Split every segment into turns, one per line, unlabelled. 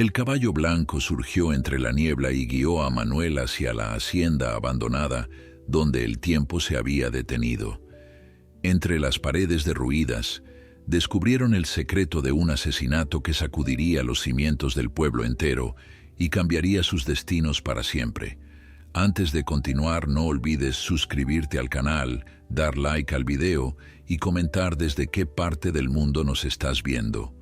El caballo blanco surgió entre la niebla y guió a Manuel hacia la hacienda abandonada donde el tiempo se había detenido. Entre las paredes derruidas, descubrieron el secreto de un asesinato que sacudiría los cimientos del pueblo entero y cambiaría sus destinos para siempre. Antes de continuar, no olvides suscribirte al canal, dar like al video y comentar desde qué parte del mundo nos estás viendo.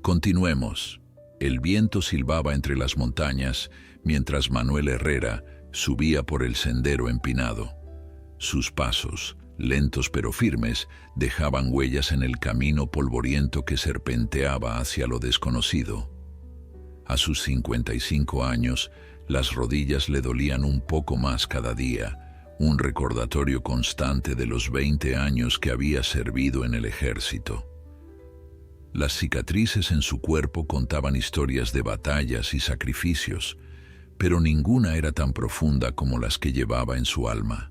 Continuemos. El viento silbaba entre las montañas mientras Manuel Herrera subía por el sendero empinado. Sus pasos, lentos pero firmes, dejaban huellas en el camino polvoriento que serpenteaba hacia lo desconocido. A sus 55 años, las rodillas le dolían un poco más cada día, un recordatorio constante de los 20 años que había servido en el ejército. Las cicatrices en su cuerpo contaban historias de batallas y sacrificios, pero ninguna era tan profunda como las que llevaba en su alma.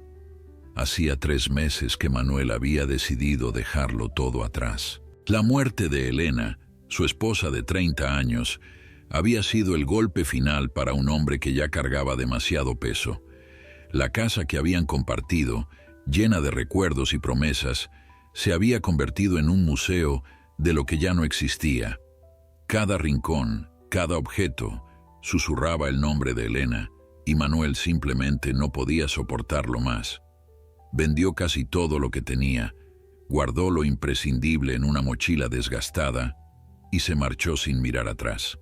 Hacía 3 meses que Manuel había decidido dejarlo todo atrás. La muerte de Elena, su esposa de 30 años, había sido el golpe final para un hombre que ya cargaba demasiado peso. La casa que habían compartido, llena de recuerdos y promesas, se había convertido en un museo de lo que ya no existía. Cada rincón, cada objeto, susurraba el nombre de Elena, y Manuel simplemente no podía soportarlo más. Vendió casi todo lo que tenía, guardó lo imprescindible en una mochila desgastada y se marchó sin mirar atrás.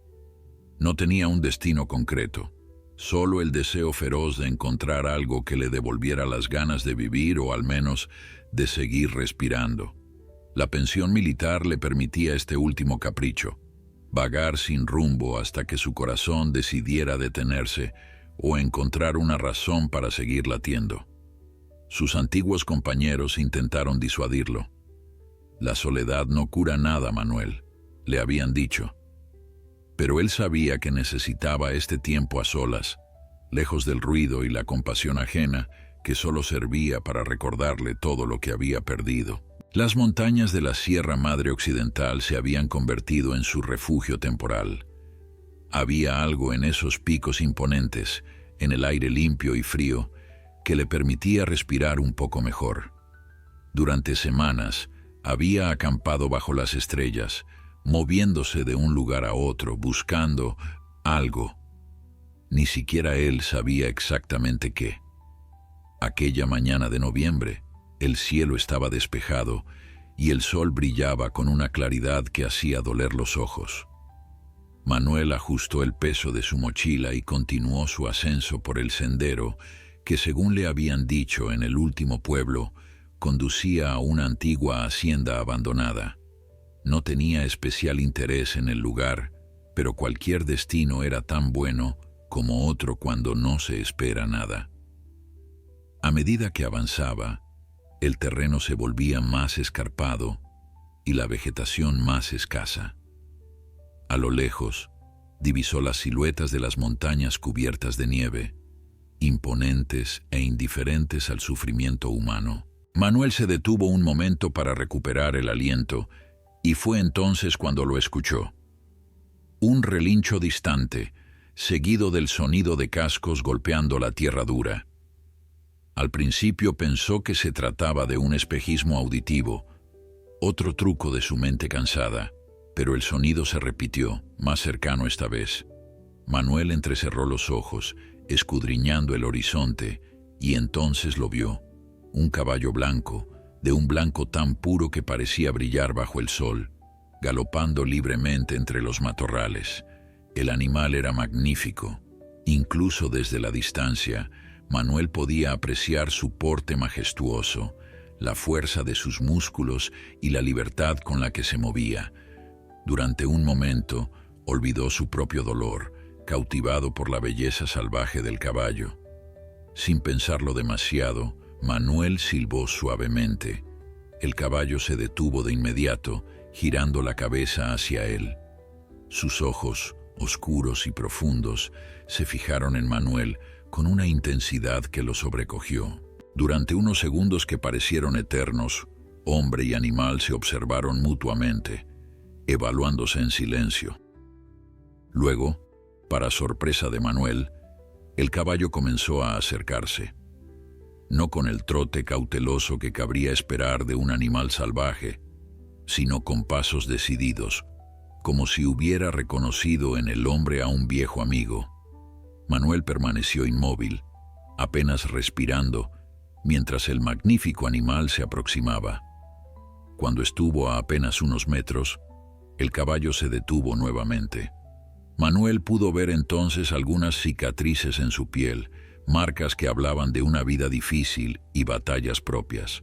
No tenía un destino concreto, solo el deseo feroz de encontrar algo que le devolviera las ganas de vivir o al menos de seguir respirando. La pensión militar le permitía este último capricho, vagar sin rumbo hasta que su corazón decidiera detenerse o encontrar una razón para seguir latiendo. Sus antiguos compañeros intentaron disuadirlo. La soledad no cura nada, Manuel, le habían dicho. Pero él sabía que necesitaba este tiempo a solas, lejos del ruido y la compasión ajena que solo servía para recordarle todo lo que había perdido. Las montañas de la Sierra Madre Occidental se habían convertido en su refugio temporal. Había algo en esos picos imponentes, en el aire limpio y frío, que le permitía respirar un poco mejor. Durante semanas había acampado bajo las estrellas, moviéndose de un lugar a otro, buscando algo. Ni siquiera él sabía exactamente qué. Aquella mañana de noviembre, el cielo estaba despejado y el sol brillaba con una claridad que hacía doler los ojos. Manuel ajustó el peso de su mochila y continuó su ascenso por el sendero que, según le habían dicho en el último pueblo, conducía a una antigua hacienda abandonada. No tenía especial interés en el lugar, pero cualquier destino era tan bueno como otro cuando no se espera nada. A medida que avanzaba, el terreno se volvía más escarpado y la vegetación más escasa. A lo lejos, divisó las siluetas de las montañas cubiertas de nieve, imponentes e indiferentes al sufrimiento humano. Manuel se detuvo un momento para recuperar el aliento, y fue entonces cuando lo escuchó. Un relincho distante, seguido del sonido de cascos golpeando la tierra dura. Al principio pensó que se trataba de un espejismo auditivo, otro truco de su mente cansada, pero el sonido se repitió, más cercano esta vez. Manuel entrecerró los ojos, escudriñando el horizonte, y entonces lo vio, un caballo blanco, de un blanco tan puro que parecía brillar bajo el sol, galopando libremente entre los matorrales. El animal era magnífico. Incluso desde la distancia, Manuel podía apreciar su porte majestuoso, la fuerza de sus músculos y la libertad con la que se movía. Durante un momento, olvidó su propio dolor, cautivado por la belleza salvaje del caballo. Sin pensarlo demasiado, Manuel silbó suavemente. El caballo se detuvo de inmediato, girando la cabeza hacia él. Sus ojos, oscuros y profundos, se fijaron en Manuel con una intensidad que lo sobrecogió. Durante unos segundos que parecieron eternos, hombre y animal se observaron mutuamente, evaluándose en silencio. Luego, para sorpresa de Manuel, el caballo comenzó a acercarse. No con el trote cauteloso que cabría esperar de un animal salvaje, sino con pasos decididos, como si hubiera reconocido en el hombre a un viejo amigo. Manuel permaneció inmóvil, apenas respirando, mientras el magnífico animal se aproximaba. Cuando estuvo a apenas unos metros, el caballo se detuvo nuevamente. Manuel pudo ver entonces algunas cicatrices en su piel, marcas que hablaban de una vida difícil y batallas propias.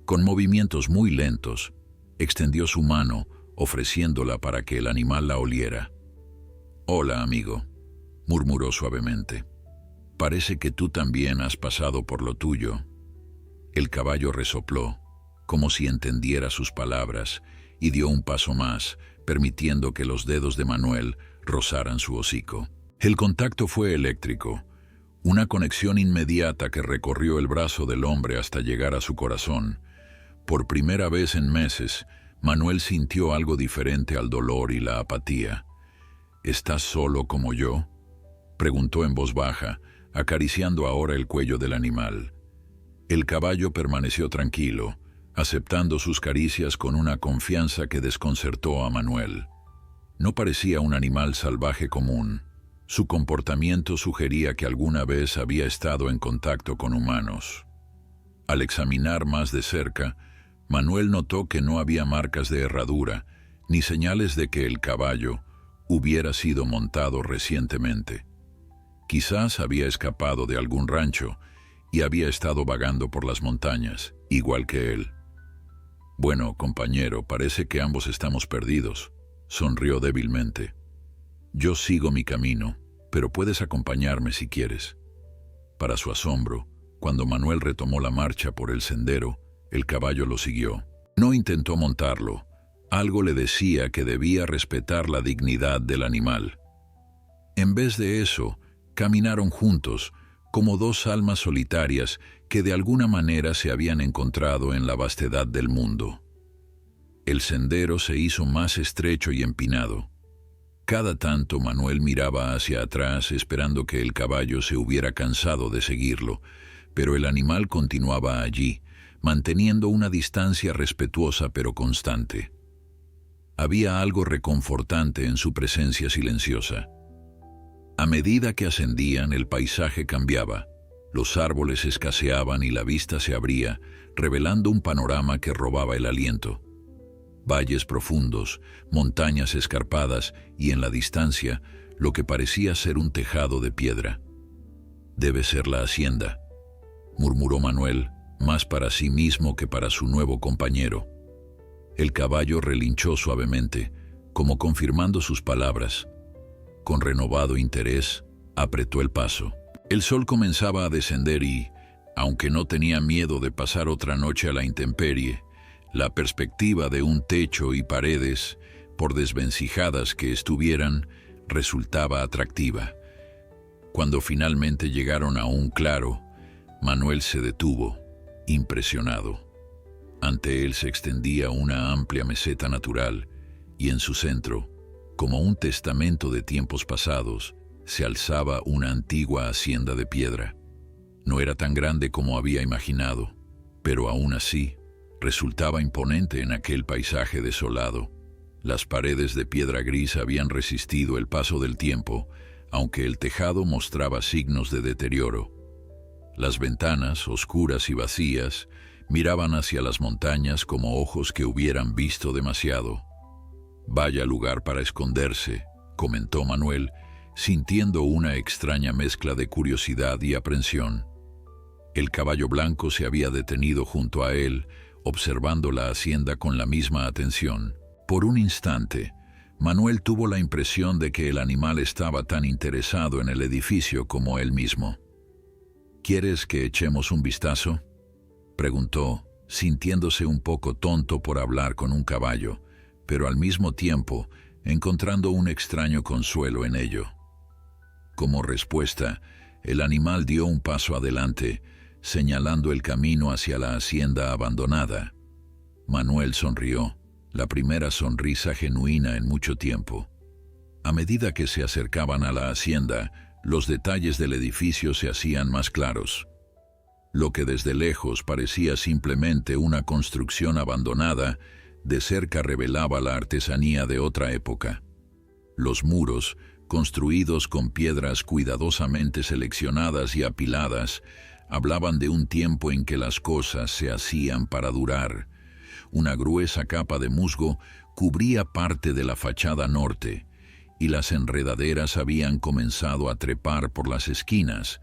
Con movimientos muy lentos, extendió su mano, ofreciéndola para que el animal la oliera. «Hola, amigo», murmuró suavemente. «Parece que tú también has pasado por lo tuyo». El caballo resopló, como si entendiera sus palabras, y dio un paso más, permitiendo que los dedos de Manuel rozaran su hocico. El contacto fue eléctrico, una conexión inmediata que recorrió el brazo del hombre hasta llegar a su corazón. Por primera vez en meses, Manuel sintió algo diferente al dolor y la apatía. «¿Estás solo como yo?», preguntó en voz baja, acariciando ahora el cuello del animal. El caballo permaneció tranquilo, aceptando sus caricias con una confianza que desconcertó a Manuel. No parecía un animal salvaje común. Su comportamiento sugería que alguna vez había estado en contacto con humanos. Al examinar más de cerca, Manuel notó que no había marcas de herradura, ni señales de que el caballo hubiera sido montado recientemente. Quizás había escapado de algún rancho y había estado vagando por las montañas, igual que él. «Bueno, compañero, parece que ambos estamos perdidos», sonrió débilmente. «Yo sigo mi camino, pero puedes acompañarme si quieres». Para su asombro, cuando Manuel retomó la marcha por el sendero, el caballo lo siguió. No intentó montarlo. Algo le decía que debía respetar la dignidad del animal. En vez de eso, caminaron juntos, como dos almas solitarias que de alguna manera se habían encontrado en la vastedad del mundo. El sendero se hizo más estrecho y empinado. Cada tanto Manuel miraba hacia atrás esperando que el caballo se hubiera cansado de seguirlo, pero el animal continuaba allí, manteniendo una distancia respetuosa pero constante. Había algo reconfortante en su presencia silenciosa. A medida que ascendían, el paisaje cambiaba. Los árboles escaseaban y la vista se abría, revelando un panorama que robaba el aliento. Valles profundos, montañas escarpadas y en la distancia, lo que parecía ser un tejado de piedra. «Debe ser la hacienda», murmuró Manuel, más para sí mismo que para su nuevo compañero. El caballo relinchó suavemente, como confirmando sus palabras. Con renovado interés, apretó el paso. El sol comenzaba a descender y, aunque no tenía miedo de pasar otra noche a la intemperie, la perspectiva de un techo y paredes, por desvencijadas que estuvieran, resultaba atractiva. Cuando finalmente llegaron a un claro, Manuel se detuvo, impresionado. Ante él se extendía una amplia meseta natural y en su centro, como un testamento de tiempos pasados, se alzaba una antigua hacienda de piedra. No era tan grande como había imaginado, pero aún así resultaba imponente en aquel paisaje desolado. Las paredes de piedra gris habían resistido el paso del tiempo, aunque el tejado mostraba signos de deterioro. Las ventanas, oscuras y vacías, miraban hacia las montañas como ojos que hubieran visto demasiado. «Vaya lugar para esconderse», comentó Manuel, sintiendo una extraña mezcla de curiosidad y aprensión. El caballo blanco se había detenido junto a él, observando la hacienda con la misma atención. Por un instante, Manuel tuvo la impresión de que el animal estaba tan interesado en el edificio como él mismo. «¿Quieres que echemos un vistazo?», preguntó, sintiéndose un poco tonto por hablar con un caballo, pero al mismo tiempo encontrando un extraño consuelo en ello. Como respuesta, el animal dio un paso adelante, señalando el camino hacia la hacienda abandonada. Manuel sonrió, la primera sonrisa genuina en mucho tiempo. A medida que se acercaban a la hacienda, los detalles del edificio se hacían más claros. Lo que desde lejos parecía simplemente una construcción abandonada, de cerca revelaba la artesanía de otra época. Los muros, construidos con piedras cuidadosamente seleccionadas y apiladas, hablaban de un tiempo en que las cosas se hacían para durar. Una gruesa capa de musgo cubría parte de la fachada norte, y las enredaderas habían comenzado a trepar por las esquinas,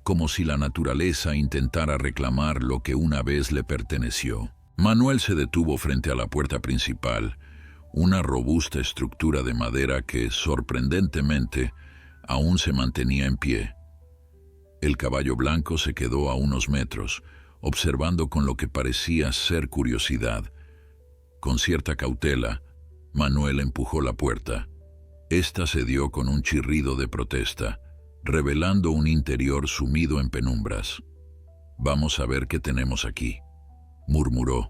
como si la naturaleza intentara reclamar lo que una vez le perteneció. Manuel se detuvo frente a la puerta principal, una robusta estructura de madera que, sorprendentemente, aún se mantenía en pie. El caballo blanco se quedó a unos metros, observando con lo que parecía ser curiosidad. Con cierta cautela, Manuel empujó la puerta. Esta se dio con un chirrido de protesta, revelando un interior sumido en penumbras. «Vamos a ver qué tenemos aquí», murmuró,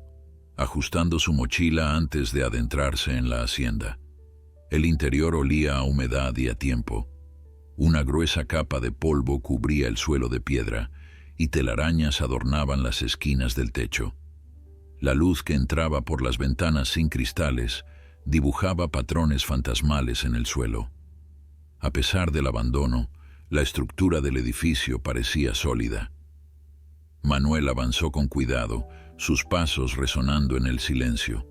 ajustando su mochila antes de adentrarse en la hacienda. El interior olía a humedad y a tiempo. Una gruesa capa de polvo cubría el suelo de piedra y telarañas adornaban las esquinas del techo. La luz que entraba por las ventanas sin cristales dibujaba patrones fantasmales en el suelo. A pesar del abandono, la estructura del edificio parecía sólida. Manuel avanzó con cuidado, sus pasos resonando en el silencio.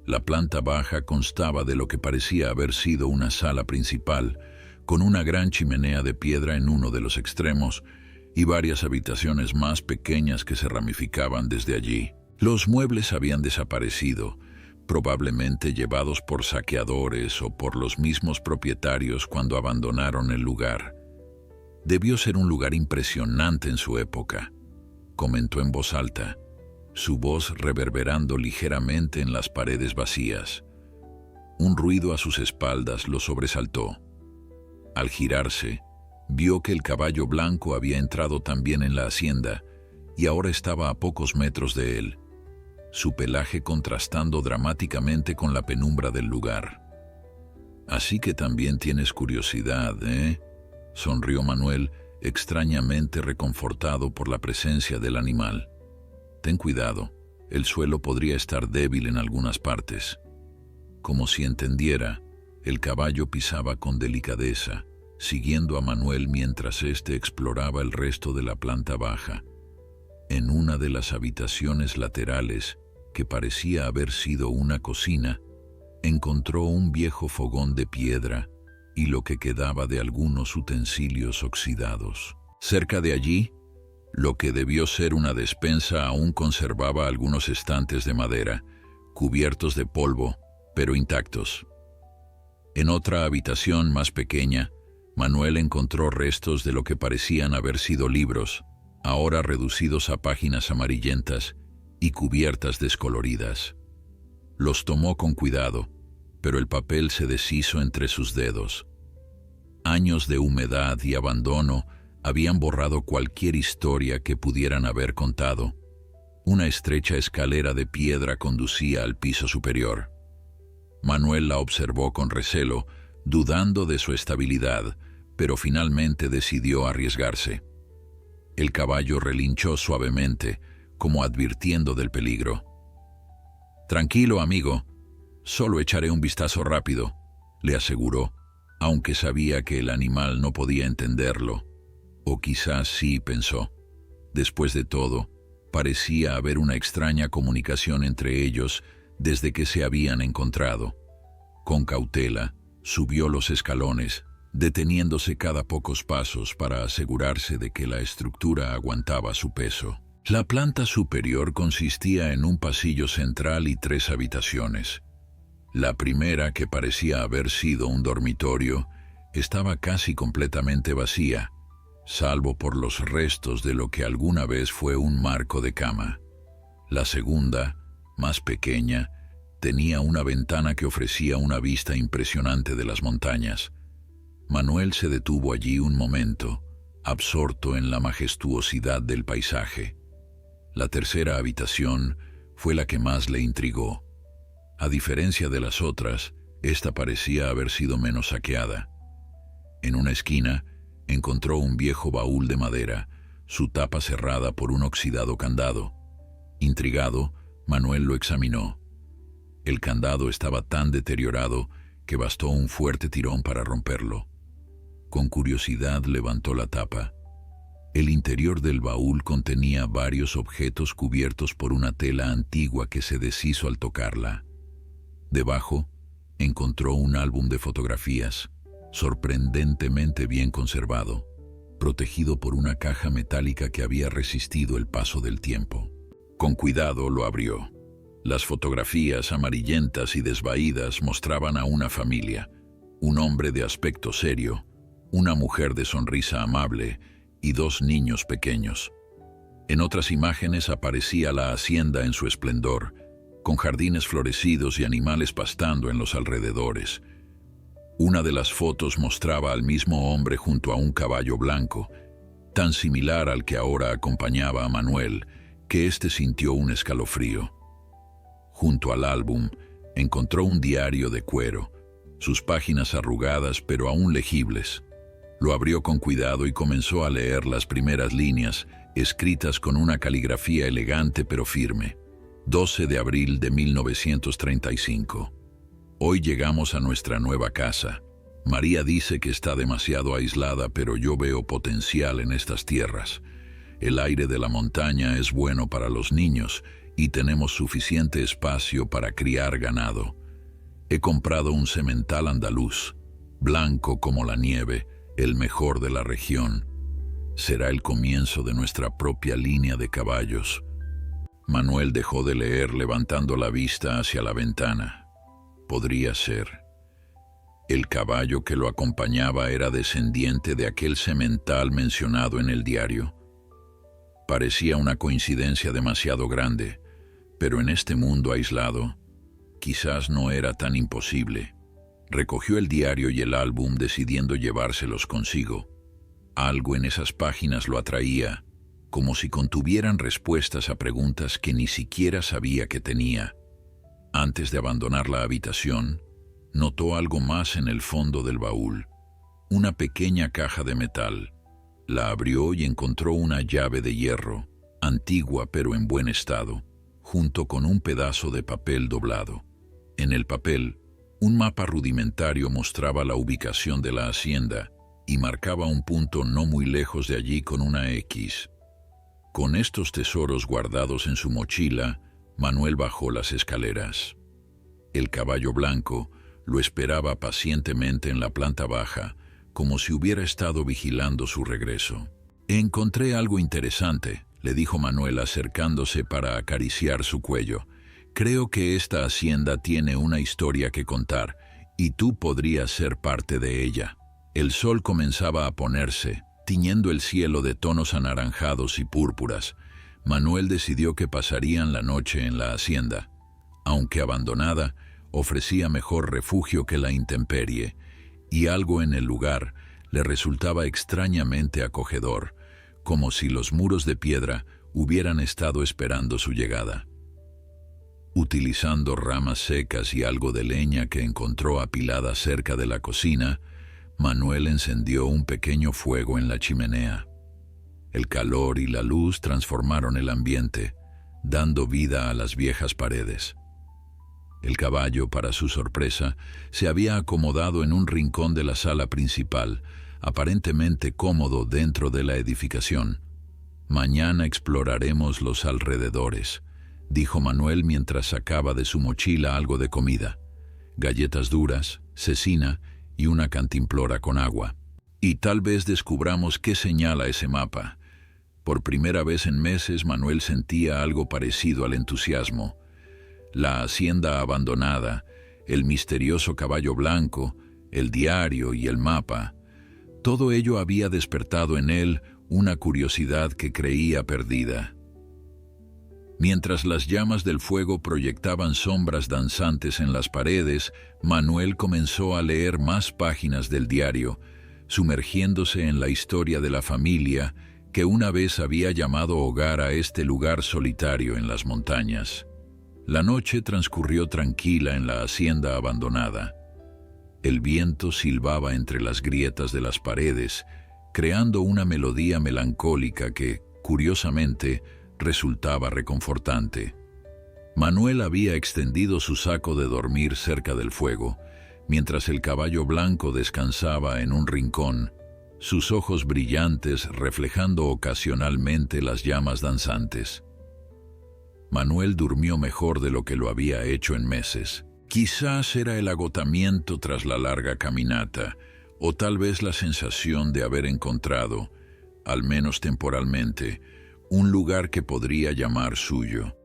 La planta baja constaba de lo que parecía haber sido una sala principal, con una gran chimenea de piedra en uno de los extremos y varias habitaciones más pequeñas que se ramificaban desde allí. Los muebles habían desaparecido, probablemente llevados por saqueadores o por los mismos propietarios cuando abandonaron el lugar. «Debió ser un lugar impresionante en su época», comentó en voz alta, su voz reverberando ligeramente en las paredes vacías. Un ruido a sus espaldas lo sobresaltó. Al girarse, vio que el caballo blanco había entrado también en la hacienda y ahora estaba a pocos metros de él, su pelaje contrastando dramáticamente con la penumbra del lugar. «Así que también tienes curiosidad, ¿eh?», sonrió Manuel, extrañamente reconfortado por la presencia del animal. «Ten cuidado, el suelo podría estar débil en algunas partes». Como si entendiera, el caballo pisaba con delicadeza, siguiendo a Manuel mientras éste exploraba el resto de la planta baja. En una de las habitaciones laterales, que parecía haber sido una cocina, encontró un viejo fogón de piedra y lo que quedaba de algunos utensilios oxidados. Cerca de allí, lo que debió ser una despensa aún conservaba algunos estantes de madera, cubiertos de polvo, pero intactos. En otra habitación más pequeña, Manuel encontró restos de lo que parecían haber sido libros, ahora reducidos a páginas amarillentas y cubiertas descoloridas. Los tomó con cuidado, pero el papel se deshizo entre sus dedos. Años de humedad y abandono habían borrado cualquier historia que pudieran haber contado. Una estrecha escalera de piedra conducía al piso superior. Manuel la observó con recelo, dudando de su estabilidad, pero finalmente decidió arriesgarse. El caballo relinchó suavemente, como advirtiendo del peligro. «Tranquilo, amigo, solo echaré un vistazo rápido», le aseguró, aunque sabía que el animal no podía entenderlo. O quizás sí, pensó. Después de todo, parecía haber una extraña comunicación entre ellos desde que se habían encontrado. Con cautela, subió los escalones, deteniéndose cada pocos pasos para asegurarse de que la estructura aguantaba su peso. La planta superior consistía en un pasillo central y 3 habitaciones. La primera, que parecía haber sido un dormitorio, estaba casi completamente vacía, salvo por los restos de lo que alguna vez fue un marco de cama. La segunda, más pequeña, tenía una ventana que ofrecía una vista impresionante de las montañas. Manuel se detuvo allí un momento, absorto en la majestuosidad del paisaje. La tercera habitación fue la que más le intrigó. A diferencia de las otras, Esta parecía haber sido menos saqueada. En una esquina, encontró un viejo baúl de madera, su tapa cerrada por un oxidado candado. Intrigado, Manuel lo examinó. El candado estaba tan deteriorado que bastó un fuerte tirón para romperlo. Con curiosidad levantó la tapa. El interior del baúl contenía varios objetos cubiertos por una tela antigua que se deshizo al tocarla. Debajo, encontró un álbum de fotografías, sorprendentemente bien conservado, protegido por una caja metálica que había resistido el paso del tiempo. Con cuidado lo abrió. Las fotografías amarillentas y desvaídas mostraban a una familia, un hombre de aspecto serio, una mujer de sonrisa amable y dos niños pequeños. En otras imágenes aparecía la hacienda en su esplendor, con jardines florecidos y animales pastando en los alrededores. Una de las fotos mostraba al mismo hombre junto a un caballo blanco, tan similar al que ahora acompañaba a Manuel, que éste sintió un escalofrío. Junto al álbum, encontró un diario de cuero, sus páginas arrugadas pero aún legibles. Lo abrió con cuidado y comenzó a leer las primeras líneas, escritas con una caligrafía elegante pero firme. 12 de abril de 1935. Hoy llegamos a nuestra nueva casa. María dice que está demasiado aislada, pero yo veo potencial en estas tierras. El aire de la montaña es bueno para los niños y tenemos suficiente espacio para criar ganado. He comprado un semental andaluz, blanco como la nieve, el mejor de la región. Será el comienzo de nuestra propia línea de caballos. Manuel dejó de leer levantando la vista hacia la ventana. Podría ser. El caballo que lo acompañaba era descendiente de aquel semental mencionado en el diario. Parecía una coincidencia demasiado grande, pero en este mundo aislado, quizás no era tan imposible. Recogió el diario y el álbum decidiendo llevárselos consigo. Algo en esas páginas lo atraía, como si contuvieran respuestas a preguntas que ni siquiera sabía que tenía. Antes de abandonar la habitación, notó algo más en el fondo del baúl, una pequeña caja de metal. La abrió y encontró una llave de hierro, antigua pero en buen estado, junto con un pedazo de papel doblado. En el papel, un mapa rudimentario mostraba la ubicación de la hacienda y marcaba un punto no muy lejos de allí con una X. Con estos tesoros guardados en su mochila, Manuel bajó las escaleras. El caballo blanco lo esperaba pacientemente en la planta baja, como si hubiera estado vigilando su regreso. «Encontré algo interesante», le dijo Manuel acercándose para acariciar su cuello. «Creo que esta hacienda tiene una historia que contar, y tú podrías ser parte de ella». El sol comenzaba a ponerse, tiñendo el cielo de tonos anaranjados y púrpuras. Manuel decidió que pasarían la noche en la hacienda. Aunque abandonada, ofrecía mejor refugio que la intemperie, y algo en el lugar le resultaba extrañamente acogedor, como si los muros de piedra hubieran estado esperando su llegada. Utilizando ramas secas y algo de leña que encontró apilada cerca de la cocina, Manuel encendió un pequeño fuego en la chimenea. El calor y la luz transformaron el ambiente, dando vida a las viejas paredes. El caballo, para su sorpresa, se había acomodado en un rincón de la sala principal, aparentemente cómodo dentro de la edificación. «Mañana exploraremos los alrededores», dijo Manuel mientras sacaba de su mochila algo de comida: galletas duras, cecina y una cantimplora con agua. «Y tal vez descubramos qué señala ese mapa». Por primera vez en meses, Manuel sentía algo parecido al entusiasmo. La hacienda abandonada, el misterioso caballo blanco, el diario y el mapa, todo ello había despertado en él una curiosidad que creía perdida. Mientras las llamas del fuego proyectaban sombras danzantes en las paredes, Manuel comenzó a leer más páginas del diario, sumergiéndose en la historia de la familia que una vez había llamado hogar a este lugar solitario en las montañas. La noche transcurrió tranquila en la hacienda abandonada. El viento silbaba entre las grietas de las paredes, creando una melodía melancólica que, curiosamente, resultaba reconfortante. Manuel había extendido su saco de dormir cerca del fuego, mientras el caballo blanco descansaba en un rincón, sus ojos brillantes reflejando ocasionalmente las llamas danzantes. Manuel durmió mejor de lo que lo había hecho en meses. Quizás era el agotamiento tras la larga caminata, o tal vez la sensación de haber encontrado, al menos temporalmente, un lugar que podría llamar suyo.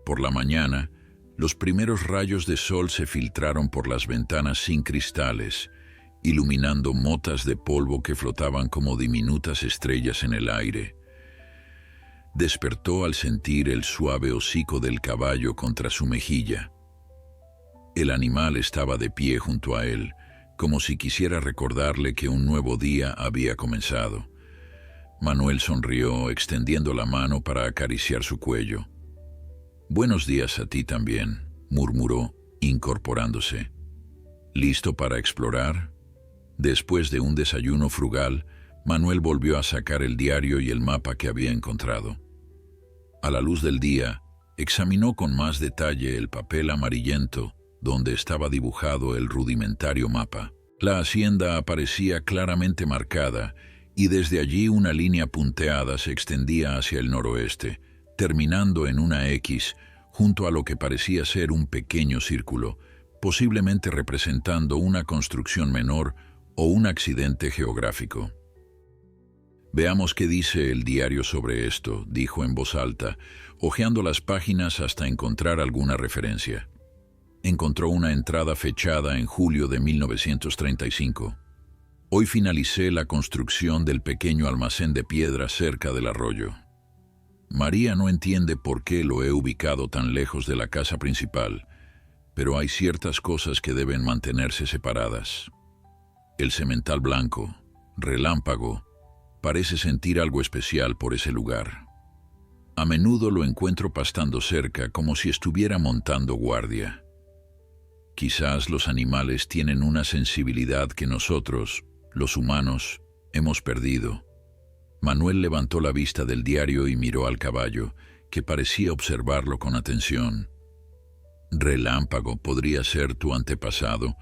Por la mañana, los primeros rayos de sol se filtraron por las ventanas sin cristales, iluminando motas de polvo que flotaban como diminutas estrellas en el aire. Despertó al sentir el suave hocico del caballo contra su mejilla. El animal estaba de pie junto a él, como si quisiera recordarle que un nuevo día había comenzado. Manuel sonrió, extendiendo la mano para acariciar su cuello. «Buenos días a ti también», murmuró, incorporándose. «¿Listo para explorar?» Después de un desayuno frugal, Manuel volvió a sacar el diario y el mapa que había encontrado. A la luz del día, examinó con más detalle el papel amarillento donde estaba dibujado el rudimentario mapa. La hacienda aparecía claramente marcada y desde allí una línea punteada se extendía hacia el noroeste, terminando en una X junto a lo que parecía ser un pequeño círculo, posiblemente representando una construcción menor o un accidente geográfico. «Veamos qué dice el diario sobre esto», dijo en voz alta, hojeando las páginas hasta encontrar alguna referencia. Encontró una entrada fechada en julio de 1935. «Hoy finalicé la construcción del pequeño almacén de piedra cerca del arroyo. María no entiende por qué lo he ubicado tan lejos de la casa principal, pero hay ciertas cosas que deben mantenerse separadas. El semental blanco, Relámpago, parece sentir algo especial por ese lugar. A menudo lo encuentro pastando cerca como si estuviera montando guardia. Quizás los animales tienen una sensibilidad que nosotros, los humanos, hemos perdido». Manuel levantó la vista del diario y miró al caballo, que parecía observarlo con atención. «Relámpago podría ser tu antepasado»,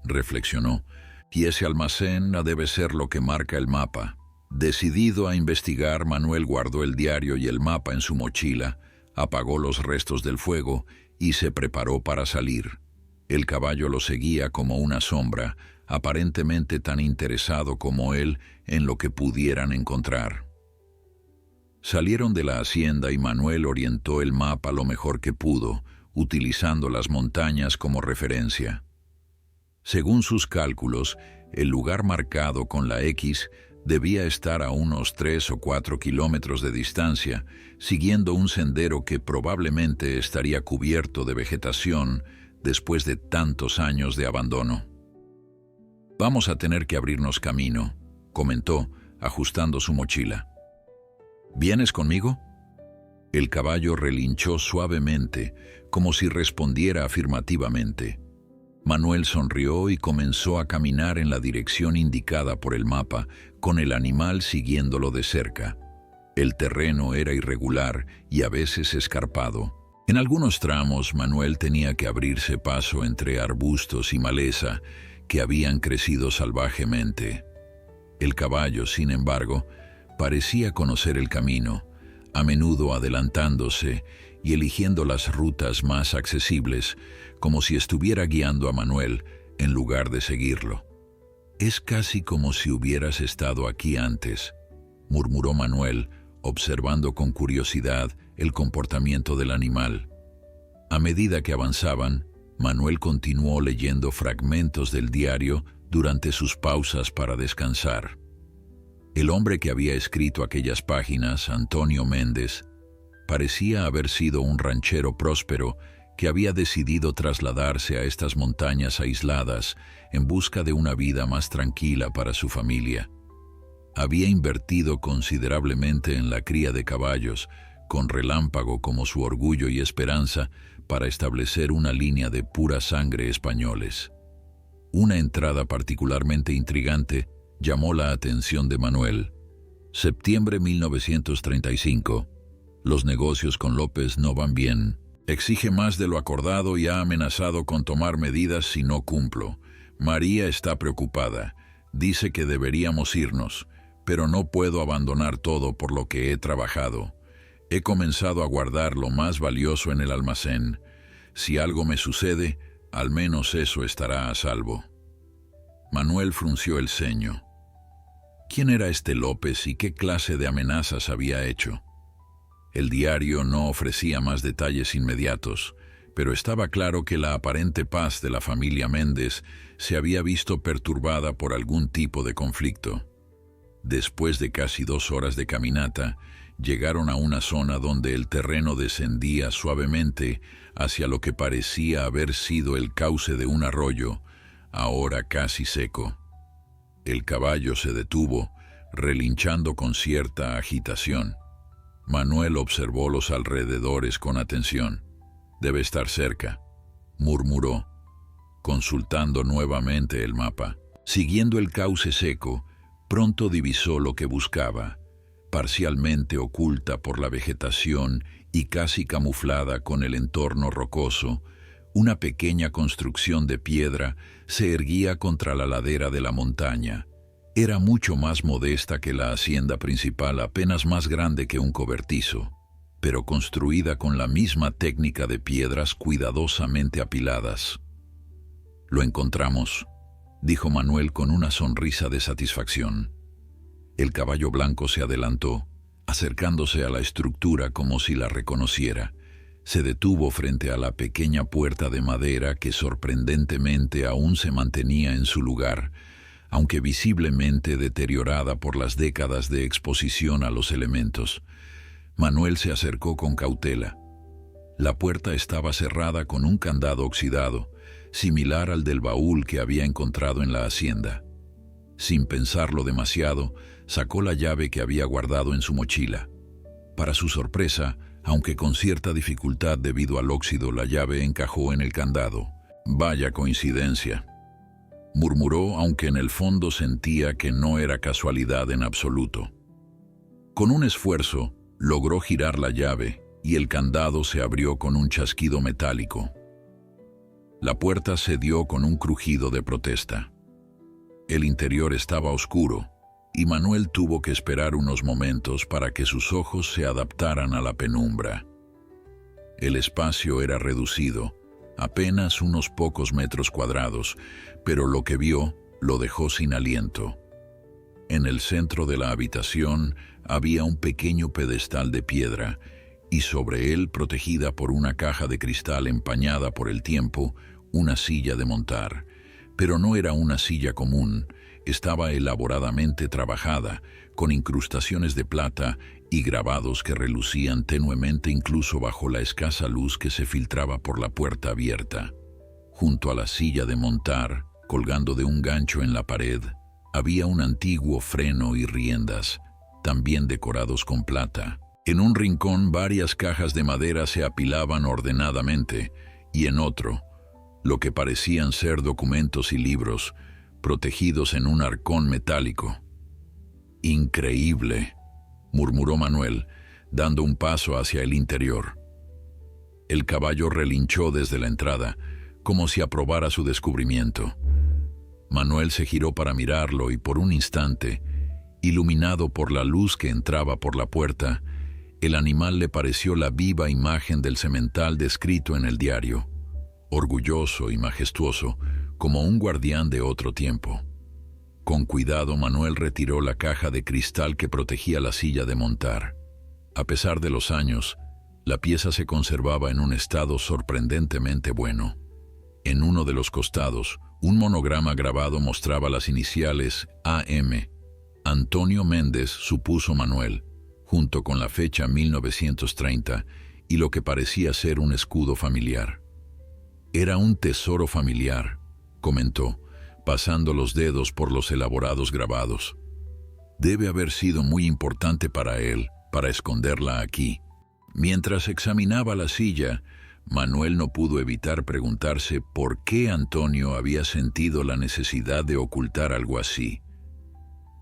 reflexionó, «y ese almacén debe ser lo que marca el mapa». Decidido a investigar, Manuel guardó el diario y el mapa en su mochila, apagó los restos del fuego y se preparó para salir. El caballo lo seguía como una sombra, aparentemente tan interesado como él en lo que pudieran encontrar. Salieron de la hacienda y Manuel orientó el mapa lo mejor que pudo, utilizando las montañas como referencia. Según sus cálculos, el lugar marcado con la X debía estar a unos 3 o 4 kilómetros de distancia, siguiendo un sendero que probablemente estaría cubierto de vegetación después de tantos años de abandono. «Vamos a tener que abrirnos camino», comentó, ajustando su mochila. «¿Vienes conmigo?» El caballo relinchó suavemente, como si respondiera afirmativamente. Manuel sonrió y comenzó a caminar en la dirección indicada por el mapa, con el animal siguiéndolo de cerca. El terreno era irregular y a veces escarpado. En algunos tramos, Manuel tenía que abrirse paso entre arbustos y maleza que habían crecido salvajemente. El caballo, sin embargo, parecía conocer el camino, a menudo adelantándose y eligiendo las rutas más accesibles, como si estuviera guiando a Manuel en lugar de seguirlo. «Es casi como si hubieras estado aquí antes», murmuró Manuel, observando con curiosidad el comportamiento del animal. A medida que avanzaban, Manuel continuó leyendo fragmentos del diario durante sus pausas para descansar. El hombre que había escrito aquellas páginas, Antonio Méndez, parecía haber sido un ranchero próspero que había decidido trasladarse a estas montañas aisladas en busca de una vida más tranquila para su familia. Había invertido considerablemente en la cría de caballos, con Relámpago como su orgullo y esperanza para establecer una línea de pura sangre españoles. Una entrada particularmente intrigante llamó la atención de Manuel. Septiembre 1935. Los negocios con López no van bien. Exige más de lo acordado y ha amenazado con tomar medidas si no cumplo. María está preocupada. Dice que deberíamos irnos, pero no puedo abandonar todo por lo que he trabajado. He comenzado a guardar lo más valioso en el almacén. Si algo me sucede, al menos eso estará a salvo. Manuel frunció el ceño. ¿Quién era este López y qué clase de amenazas había hecho? El diario no ofrecía más detalles inmediatos, pero estaba claro que la aparente paz de la familia Méndez se había visto perturbada por algún tipo de conflicto. Después de casi 2 horas de caminata, llegaron a una zona donde el terreno descendía suavemente hacia lo que parecía haber sido el cauce de un arroyo, ahora casi seco. El caballo se detuvo, relinchando con cierta agitación. Manuel observó los alrededores con atención. «Debe estar cerca», murmuró, consultando nuevamente el mapa. Siguiendo el cauce seco, pronto divisó lo que buscaba, parcialmente oculta por la vegetación y casi camuflada con el entorno rocoso. Una pequeña construcción de piedra se erguía contra la ladera de la montaña. Era mucho más modesta que la hacienda principal, apenas más grande que un cobertizo, pero construida con la misma técnica de piedras cuidadosamente apiladas. «Lo encontramos», dijo Manuel con una sonrisa de satisfacción. El caballo blanco se adelantó, acercándose a la estructura como si la reconociera. Se detuvo frente a la pequeña puerta de madera que sorprendentemente aún se mantenía en su lugar, aunque visiblemente deteriorada por las décadas de exposición a los elementos. Manuel se acercó con cautela. La puerta estaba cerrada con un candado oxidado, similar al del baúl que había encontrado en la hacienda. Sin pensarlo demasiado, sacó la llave que había guardado en su mochila. Para su sorpresa, aunque con cierta dificultad debido al óxido, la llave encajó en el candado. «Vaya coincidencia», murmuró, aunque en el fondo sentía que no era casualidad en absoluto. Con un esfuerzo, logró girar la llave y el candado se abrió con un chasquido metálico. La puerta cedió con un crujido de protesta. El interior estaba oscuro y Manuel tuvo que esperar unos momentos para que sus ojos se adaptaran a la penumbra. El espacio era reducido, apenas unos pocos metros cuadrados, pero lo que vio lo dejó sin aliento. En el centro de la habitación había un pequeño pedestal de piedra y sobre él, protegida por una caja de cristal empañada por el tiempo, una silla de montar. Pero no era una silla común, estaba elaboradamente trabajada, con incrustaciones de plata y grabados que relucían tenuemente incluso bajo la escasa luz que se filtraba por la puerta abierta. Junto a la silla de montar, colgando de un gancho en la pared, había un antiguo freno y riendas, también decorados con plata. En un rincón varias cajas de madera se apilaban ordenadamente, y en otro, lo que parecían ser documentos y libros, protegidos en un arcón metálico. «Increíble», murmuró Manuel, dando un paso hacia el interior. El caballo relinchó desde la entrada, como si aprobara su descubrimiento. Manuel se giró para mirarlo y por un instante, iluminado por la luz que entraba por la puerta, el animal le pareció la viva imagen del semental descrito en el diario, orgulloso y majestuoso, como un guardián de otro tiempo. Con cuidado, Manuel retiró la caja de cristal que protegía la silla de montar. A pesar de los años, la pieza se conservaba en un estado sorprendentemente bueno. En uno de los costados, un monograma grabado mostraba las iniciales AM. Antonio Méndez, supuso Manuel, junto con la fecha 1930 y lo que parecía ser un escudo familiar. «Era un tesoro familiar», comentó, pasando los dedos por los elaborados grabados. «Debe haber sido muy importante para él, para esconderla aquí». Mientras examinaba la silla, Manuel no pudo evitar preguntarse por qué Antonio había sentido la necesidad de ocultar algo así.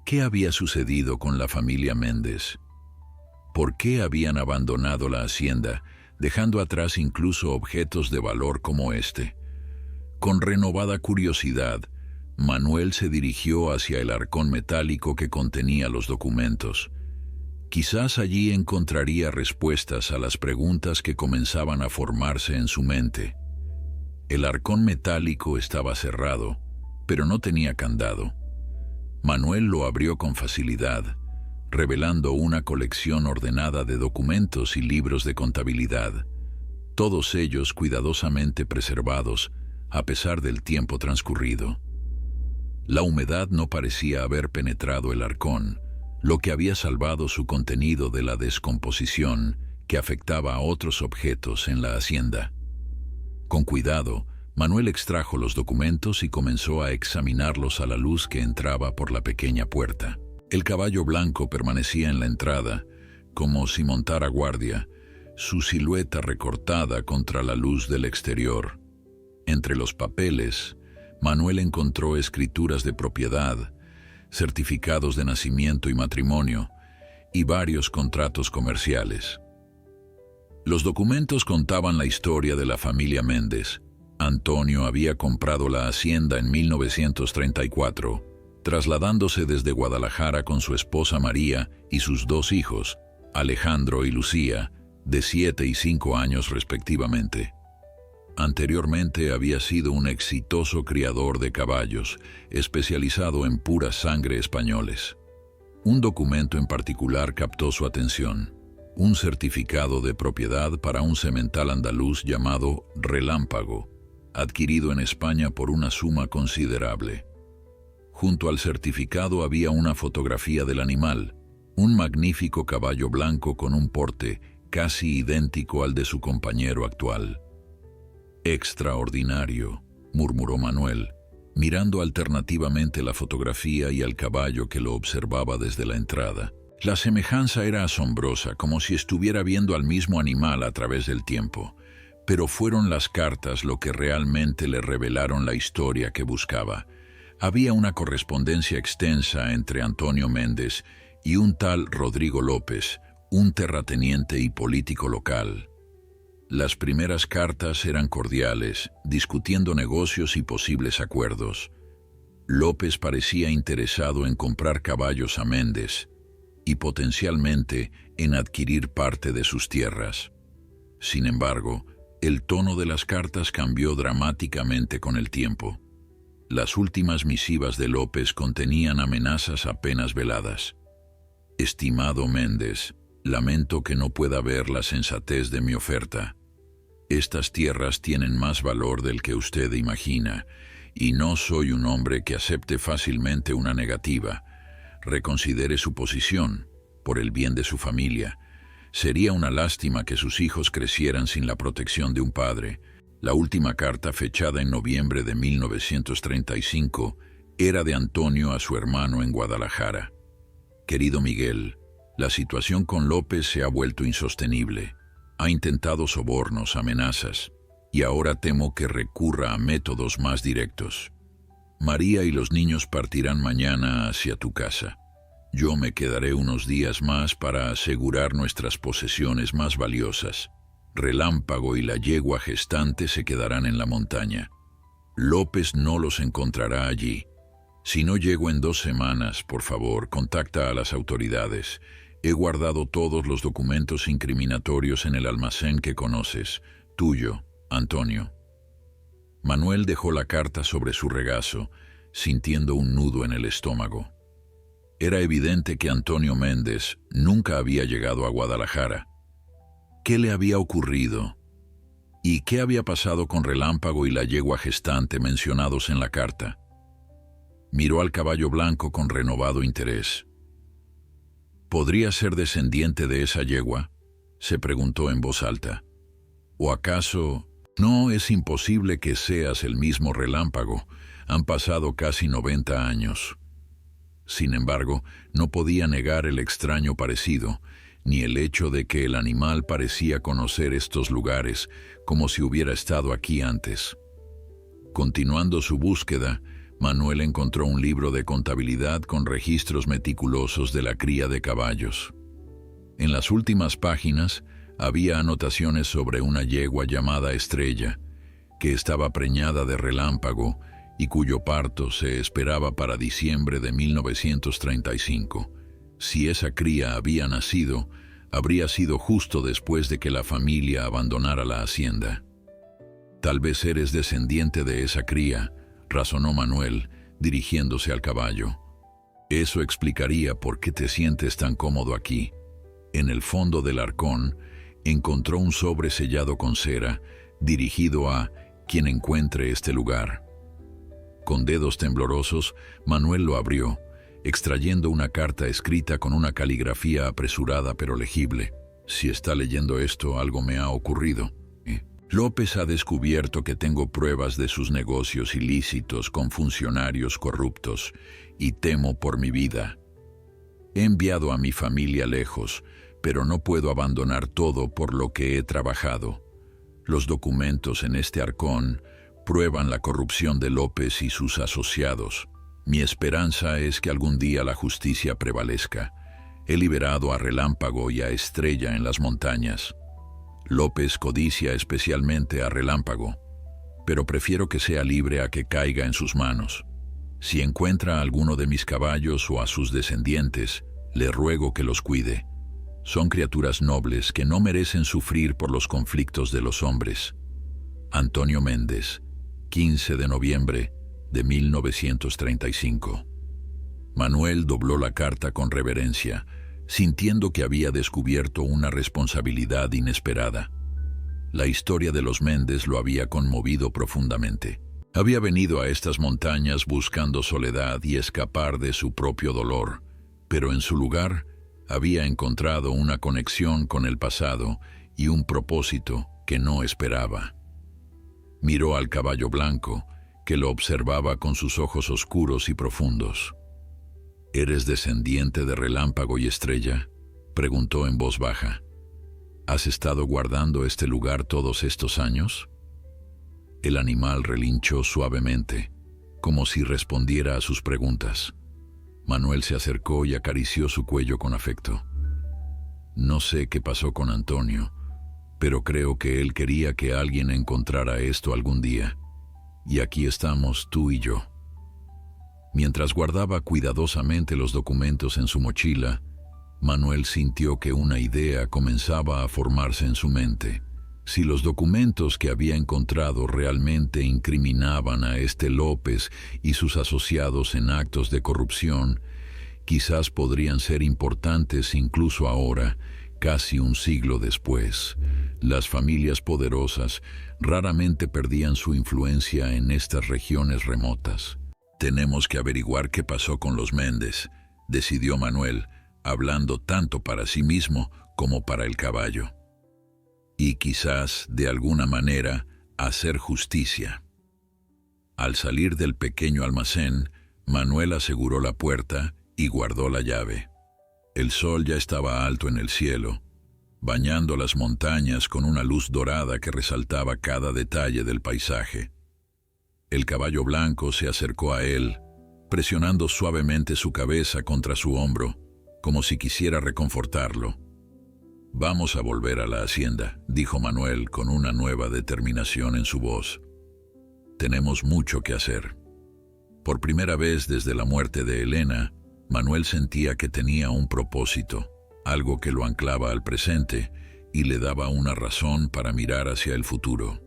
¿Qué había sucedido con la familia Méndez? ¿Por qué habían abandonado la hacienda, dejando atrás incluso objetos de valor como este? Con renovada curiosidad, Manuel se dirigió hacia el arcón metálico que contenía los documentos. Quizás allí encontraría respuestas a las preguntas que comenzaban a formarse en su mente. El arcón metálico estaba cerrado, pero no tenía candado. Manuel lo abrió con facilidad, revelando una colección ordenada de documentos y libros de contabilidad, todos ellos cuidadosamente preservados a pesar del tiempo transcurrido. La humedad no parecía haber penetrado el arcón, lo que había salvado su contenido de la descomposición que afectaba a otros objetos en la hacienda. Con cuidado, Manuel extrajo los documentos y comenzó a examinarlos a la luz que entraba por la pequeña puerta. El caballo blanco permanecía en la entrada, como si montara guardia, su silueta recortada contra la luz del exterior. Entre los papeles, Manuel encontró escrituras de propiedad, certificados de nacimiento y matrimonio, y varios contratos comerciales. Los documentos contaban la historia de la familia Méndez. Antonio había comprado la hacienda en 1934, trasladándose desde Guadalajara con su esposa María y sus dos hijos, Alejandro y Lucía, de 7 y 5 años respectivamente. Anteriormente había sido un exitoso criador de caballos, especializado en pura sangre españoles. Un documento en particular captó su atención: un certificado de propiedad para un semental andaluz llamado Relámpago, adquirido en España por una suma considerable. Junto al certificado había una fotografía del animal, un magnífico caballo blanco con un porte casi idéntico al de su compañero actual. «Extraordinario», murmuró Manuel, mirando alternativamente la fotografía y al caballo que lo observaba desde la entrada. La semejanza era asombrosa, como si estuviera viendo al mismo animal a través del tiempo, pero fueron las cartas lo que realmente le revelaron la historia que buscaba. Había una correspondencia extensa entre Antonio Méndez y un tal Rodrigo López, un terrateniente y político local. Las primeras cartas eran cordiales, discutiendo negocios y posibles acuerdos. López parecía interesado en comprar caballos a Méndez y potencialmente en adquirir parte de sus tierras. Sin embargo, el tono de las cartas cambió dramáticamente con el tiempo. Las últimas misivas de López contenían amenazas apenas veladas. «Estimado Méndez, lamento que no pueda ver la sensatez de mi oferta. Estas tierras tienen más valor del que usted imagina, y no soy un hombre que acepte fácilmente una negativa. Reconsidere su posición, por el bien de su familia. Sería una lástima que sus hijos crecieran sin la protección de un padre». La última carta, fechada en noviembre de 1935, era de Antonio a su hermano en Guadalajara. «Querido Miguel, la situación con López se ha vuelto insostenible. Ha intentado sobornos, amenazas, y ahora temo que recurra a métodos más directos. María y los niños partirán mañana hacia tu casa. Yo me quedaré unos días más para asegurar nuestras posesiones más valiosas. Relámpago y la yegua gestante se quedarán en la montaña. López no los encontrará allí. Si no llego en 2 semanas, por favor, contacta a las autoridades. He guardado todos los documentos incriminatorios en el almacén que conoces. Tuyo, Antonio». Manuel dejó la carta sobre su regazo, sintiendo un nudo en el estómago. Era evidente que Antonio Méndez nunca había llegado a Guadalajara. ¿Qué le había ocurrido? ¿Y qué había pasado con Relámpago y la yegua gestante mencionados en la carta? Miró al caballo blanco con renovado interés. ¿Podría ser descendiente de esa yegua?, se preguntó en voz alta. ¿O acaso no es imposible que seas el mismo Relámpago? Han pasado casi 90 años. Sin embargo, no podía negar el extraño parecido, ni el hecho de que el animal parecía conocer estos lugares como si hubiera estado aquí antes. Continuando su búsqueda, Manuel encontró un libro de contabilidad con registros meticulosos de la cría de caballos. En las últimas páginas había anotaciones sobre una yegua llamada Estrella, que estaba preñada de Relámpago y cuyo parto se esperaba para diciembre de 1935. Si esa cría había nacido, habría sido justo después de que la familia abandonara la hacienda. «Tal vez eres descendiente de esa cría», razonó Manuel, dirigiéndose al caballo. «Eso explicaría por qué te sientes tan cómodo aquí». En el fondo del arcón encontró un sobre sellado con cera, dirigido a quien encuentre este lugar. Con dedos temblorosos, Manuel lo abrió, extrayendo una carta escrita con una caligrafía apresurada pero legible. «Si está leyendo esto, algo me ha ocurrido. López ha descubierto que tengo pruebas de sus negocios ilícitos con funcionarios corruptos y temo por mi vida. He enviado a mi familia lejos, pero no puedo abandonar todo por lo que he trabajado. Los documentos en este arcón prueban la corrupción de López y sus asociados. Mi esperanza es que algún día la justicia prevalezca. He liberado a Relámpago y a Estrella en las montañas. López codicia especialmente a Relámpago, pero prefiero que sea libre a que caiga en sus manos. Si encuentra a alguno de mis caballos o a sus descendientes, le ruego que los cuide. Son criaturas nobles que no merecen sufrir por los conflictos de los hombres. Antonio Méndez, 15 de noviembre de 1935. Manuel dobló la carta con reverencia, sintiendo que había descubierto una responsabilidad inesperada. La historia de los Méndez lo había conmovido profundamente. Había venido a estas montañas buscando soledad y escapar de su propio dolor, pero en su lugar había encontrado una conexión con el pasado y un propósito que no esperaba. Miró al caballo blanco, que lo observaba con sus ojos oscuros y profundos. «¿Eres descendiente de Relámpago y Estrella?», preguntó en voz baja. «¿Has estado guardando este lugar todos estos años?». El animal relinchó suavemente, como si respondiera a sus preguntas. Manuel se acercó y acarició su cuello con afecto. «No sé qué pasó con Antonio, pero creo que él quería que alguien encontrara esto algún día. Y aquí estamos tú y yo». Mientras guardaba cuidadosamente los documentos en su mochila, Manuel sintió que una idea comenzaba a formarse en su mente. Si los documentos que había encontrado realmente incriminaban a este López y sus asociados en actos de corrupción, quizás podrían ser importantes incluso ahora, casi un siglo después. Las familias poderosas raramente perdían su influencia en estas regiones remotas. «Tenemos que averiguar qué pasó con los Méndez», decidió Manuel, hablando tanto para sí mismo como para el caballo. «Y quizás, de alguna manera, hacer justicia». Al salir del pequeño almacén, Manuel aseguró la puerta y guardó la llave. El sol ya estaba alto en el cielo, bañando las montañas con una luz dorada que resaltaba cada detalle del paisaje. El caballo blanco se acercó a él, presionando suavemente su cabeza contra su hombro, como si quisiera reconfortarlo. «Vamos a volver a la hacienda», dijo Manuel con una nueva determinación en su voz. «Tenemos mucho que hacer». Por primera vez desde la muerte de Elena, Manuel sentía que tenía un propósito, algo que lo anclaba al presente y le daba una razón para mirar hacia el futuro.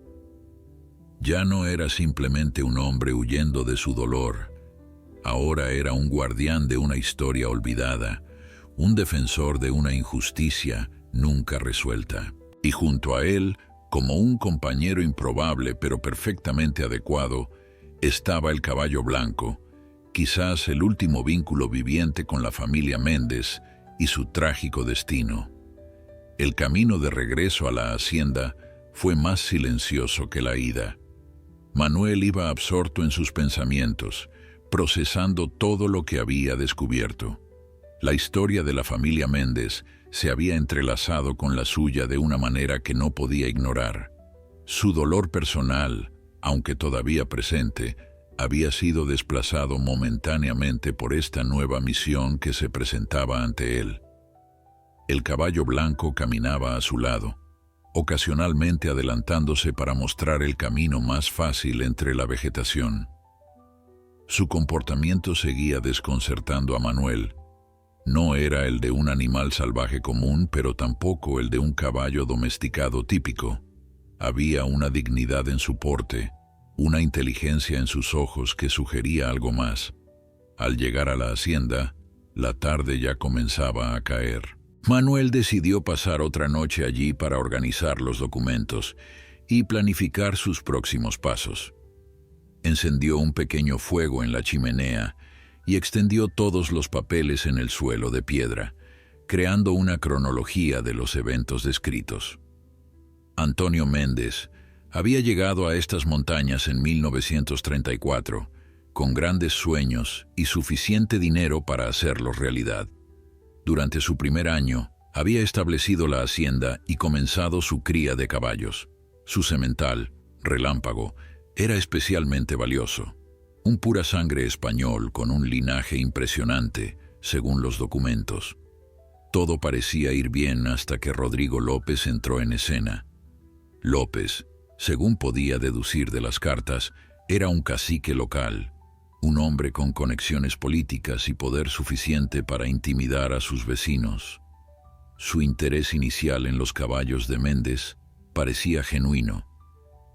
Ya no era simplemente un hombre huyendo de su dolor. Ahora era un guardián de una historia olvidada, un defensor de una injusticia nunca resuelta. Y junto a él, como un compañero improbable pero perfectamente adecuado, estaba el caballo blanco, quizás el último vínculo viviente con la familia Méndez y su trágico destino. El camino de regreso a la hacienda fue más silencioso que la ida. Manuel iba absorto en sus pensamientos, procesando todo lo que había descubierto. La historia de la familia Méndez se había entrelazado con la suya de una manera que no podía ignorar. Su dolor personal, aunque todavía presente, había sido desplazado momentáneamente por esta nueva misión que se presentaba ante él. El caballo blanco caminaba a su lado, ocasionalmente adelantándose para mostrar el camino más fácil entre la vegetación. Su comportamiento seguía desconcertando a Manuel. No era el de un animal salvaje común, pero tampoco el de un caballo domesticado típico. Había una dignidad en su porte, una inteligencia en sus ojos que sugería algo más. Al llegar a la hacienda, la tarde ya comenzaba a caer. Manuel decidió pasar otra noche allí para organizar los documentos y planificar sus próximos pasos. Encendió un pequeño fuego en la chimenea y extendió todos los papeles en el suelo de piedra, creando una cronología de los eventos descritos. Antonio Méndez había llegado a estas montañas en 1934, con grandes sueños y suficiente dinero para hacerlos realidad. Durante su primer año, había establecido la hacienda y comenzado su cría de caballos. Su semental, Relámpago, era especialmente valioso. Un pura sangre español con un linaje impresionante, según los documentos. Todo parecía ir bien hasta que Rodrigo López entró en escena. López, según podía deducir de las cartas, era un cacique local, un hombre con conexiones políticas y poder suficiente para intimidar a sus vecinos. Su interés inicial en los caballos de Méndez parecía genuino,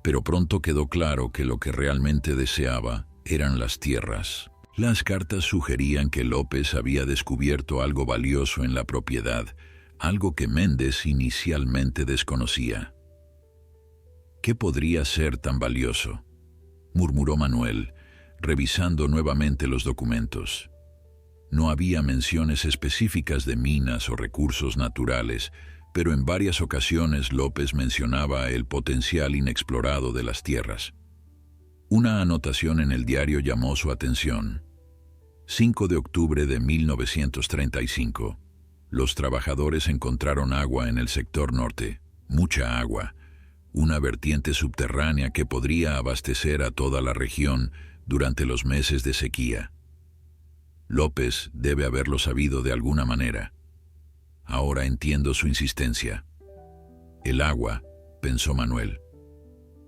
pero pronto quedó claro que lo que realmente deseaba eran las tierras. Las cartas sugerían que López había descubierto algo valioso en la propiedad, algo que Méndez inicialmente desconocía. ¿Qué podría ser tan valioso?, murmuró Manuel, revisando nuevamente los documentos. No había menciones específicas de minas o recursos naturales, pero en varias ocasiones López mencionaba el potencial inexplorado de las tierras. Una anotación en el diario llamó su atención. 5 de octubre de 1935. Los trabajadores encontraron agua en el sector norte, mucha agua, una vertiente subterránea que podría abastecer a toda la región durante los meses de sequía. López debe haberlo sabido de alguna manera. Ahora entiendo su insistencia. El agua, pensó Manuel.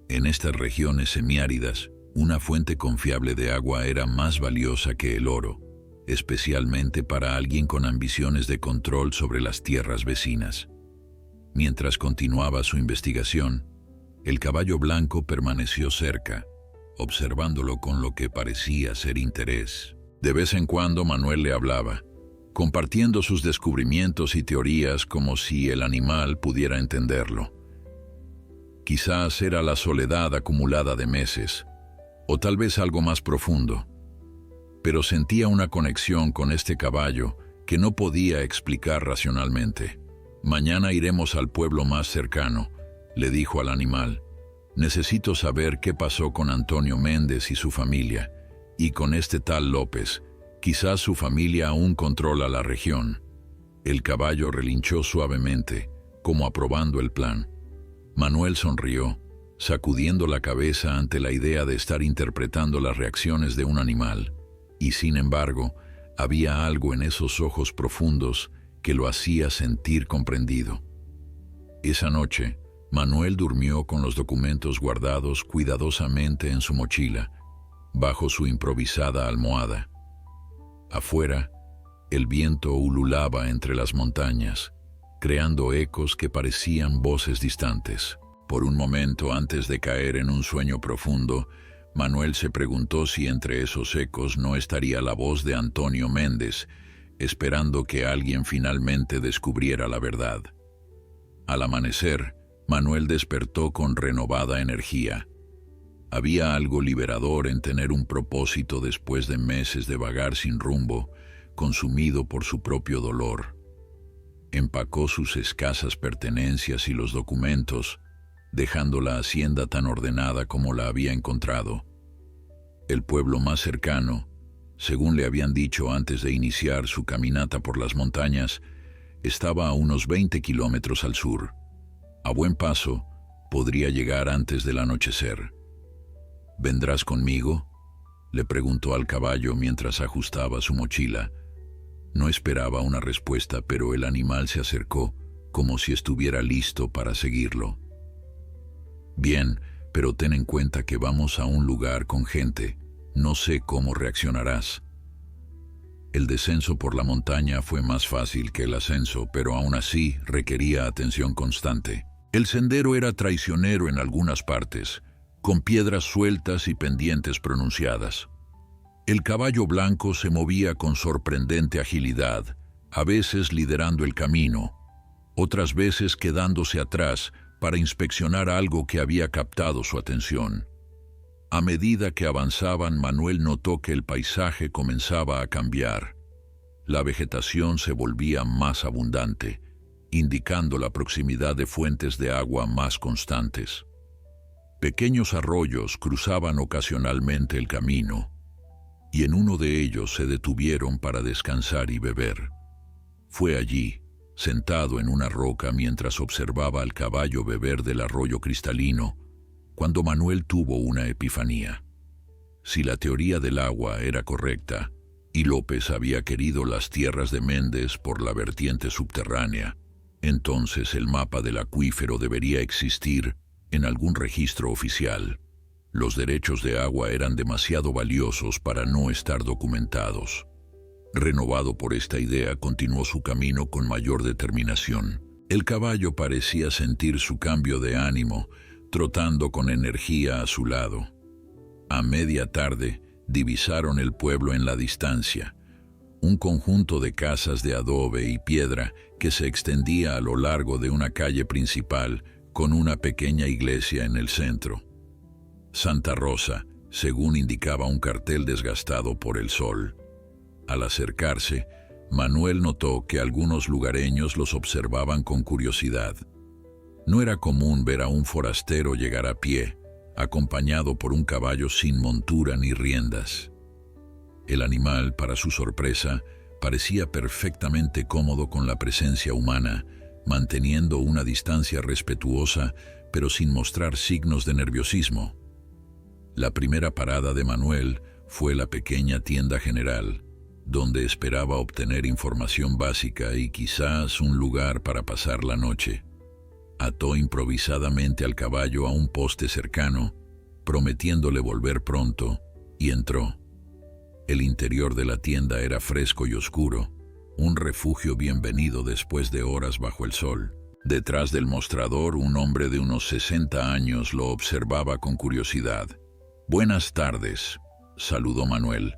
En estas regiones semiáridas, una fuente confiable de agua era más valiosa que el oro, especialmente para alguien con ambiciones de control sobre las tierras vecinas. Mientras continuaba su investigación, el caballo blanco permaneció cerca, observándolo con lo que parecía ser interés. De vez en cuando Manuel le hablaba, compartiendo sus descubrimientos y teorías como si el animal pudiera entenderlo. Quizás era la soledad acumulada de meses, o tal vez algo más profundo, pero sentía una conexión con este caballo que no podía explicar racionalmente. Mañana iremos al pueblo más cercano, le dijo al animal. Necesito saber qué pasó con Antonio Méndez y su familia, y con este tal López. Quizás su familia aún controla la región. El caballo relinchó suavemente, como aprobando el plan. Manuel sonrió, sacudiendo la cabeza ante la idea de estar interpretando las reacciones de un animal, y sin embargo, había algo en esos ojos profundos que lo hacía sentir comprendido. Esa noche, Manuel durmió con los documentos guardados cuidadosamente en su mochila, bajo su improvisada almohada. Afuera, el viento ululaba entre las montañas, creando ecos que parecían voces distantes. Por un momento, antes de caer en un sueño profundo, Manuel se preguntó si entre esos ecos no estaría la voz de Antonio Méndez, esperando que alguien finalmente descubriera la verdad. Al amanecer, Manuel despertó con renovada energía. Había algo liberador en tener un propósito después de meses de vagar sin rumbo, consumido por su propio dolor. Empacó sus escasas pertenencias y los documentos, dejando la hacienda tan ordenada como la había encontrado. El pueblo más cercano, Según le habían dicho antes de iniciar su caminata por las montañas, estaba a unos 20 kilómetros al sur. A buen paso, podría llegar antes del anochecer. ¿Vendrás conmigo?, le preguntó al caballo mientras ajustaba su mochila. No esperaba una respuesta, pero el animal se acercó, como si estuviera listo para seguirlo. Bien, pero ten en cuenta que vamos a un lugar con gente. No sé cómo reaccionarás. El descenso por la montaña fue más fácil que el ascenso, pero aún así requería atención constante. El sendero era traicionero en algunas partes, con piedras sueltas y pendientes pronunciadas. El caballo blanco se movía con sorprendente agilidad, a veces liderando el camino, otras veces quedándose atrás para inspeccionar algo que había captado su atención. A medida que avanzaban, Manuel notó que el paisaje comenzaba a cambiar. La vegetación se volvía más abundante, indicando la proximidad de fuentes de agua más constantes. Pequeños arroyos cruzaban ocasionalmente el camino, y en uno de ellos se detuvieron para descansar y beber. Fue allí, sentado en una roca mientras observaba al caballo beber del arroyo cristalino, cuando Manuel tuvo una epifanía. Si la teoría del agua era correcta, y López había querido las tierras de Méndez por la vertiente subterránea, entonces el mapa del acuífero debería existir en algún registro oficial. Los derechos de agua eran demasiado valiosos para no estar documentados. Renovado por esta idea, continuó su camino con mayor determinación. El caballo parecía sentir su cambio de ánimo, trotando con energía a su lado. A media tarde, divisaron el pueblo en la distancia, un conjunto de casas de adobe y piedra que se extendía a lo largo de una calle principal con una pequeña iglesia en el centro. Santa Rosa, según indicaba un cartel desgastado por el sol. Al acercarse, Manuel notó que algunos lugareños los observaban con curiosidad. No era común ver a un forastero llegar a pie, acompañado por un caballo sin montura ni riendas. El animal, para su sorpresa, parecía perfectamente cómodo con la presencia humana, manteniendo una distancia respetuosa, pero sin mostrar signos de nerviosismo. La primera parada de Manuel fue la pequeña tienda general, donde esperaba obtener información básica y quizás un lugar para pasar la noche. Ató improvisadamente al caballo a un poste cercano, prometiéndole volver pronto, y entró. El interior de la tienda era fresco y oscuro, un refugio bienvenido después de horas bajo el sol. Detrás del mostrador, un hombre de unos 60 años lo observaba con curiosidad. «Buenas tardes», saludó Manuel.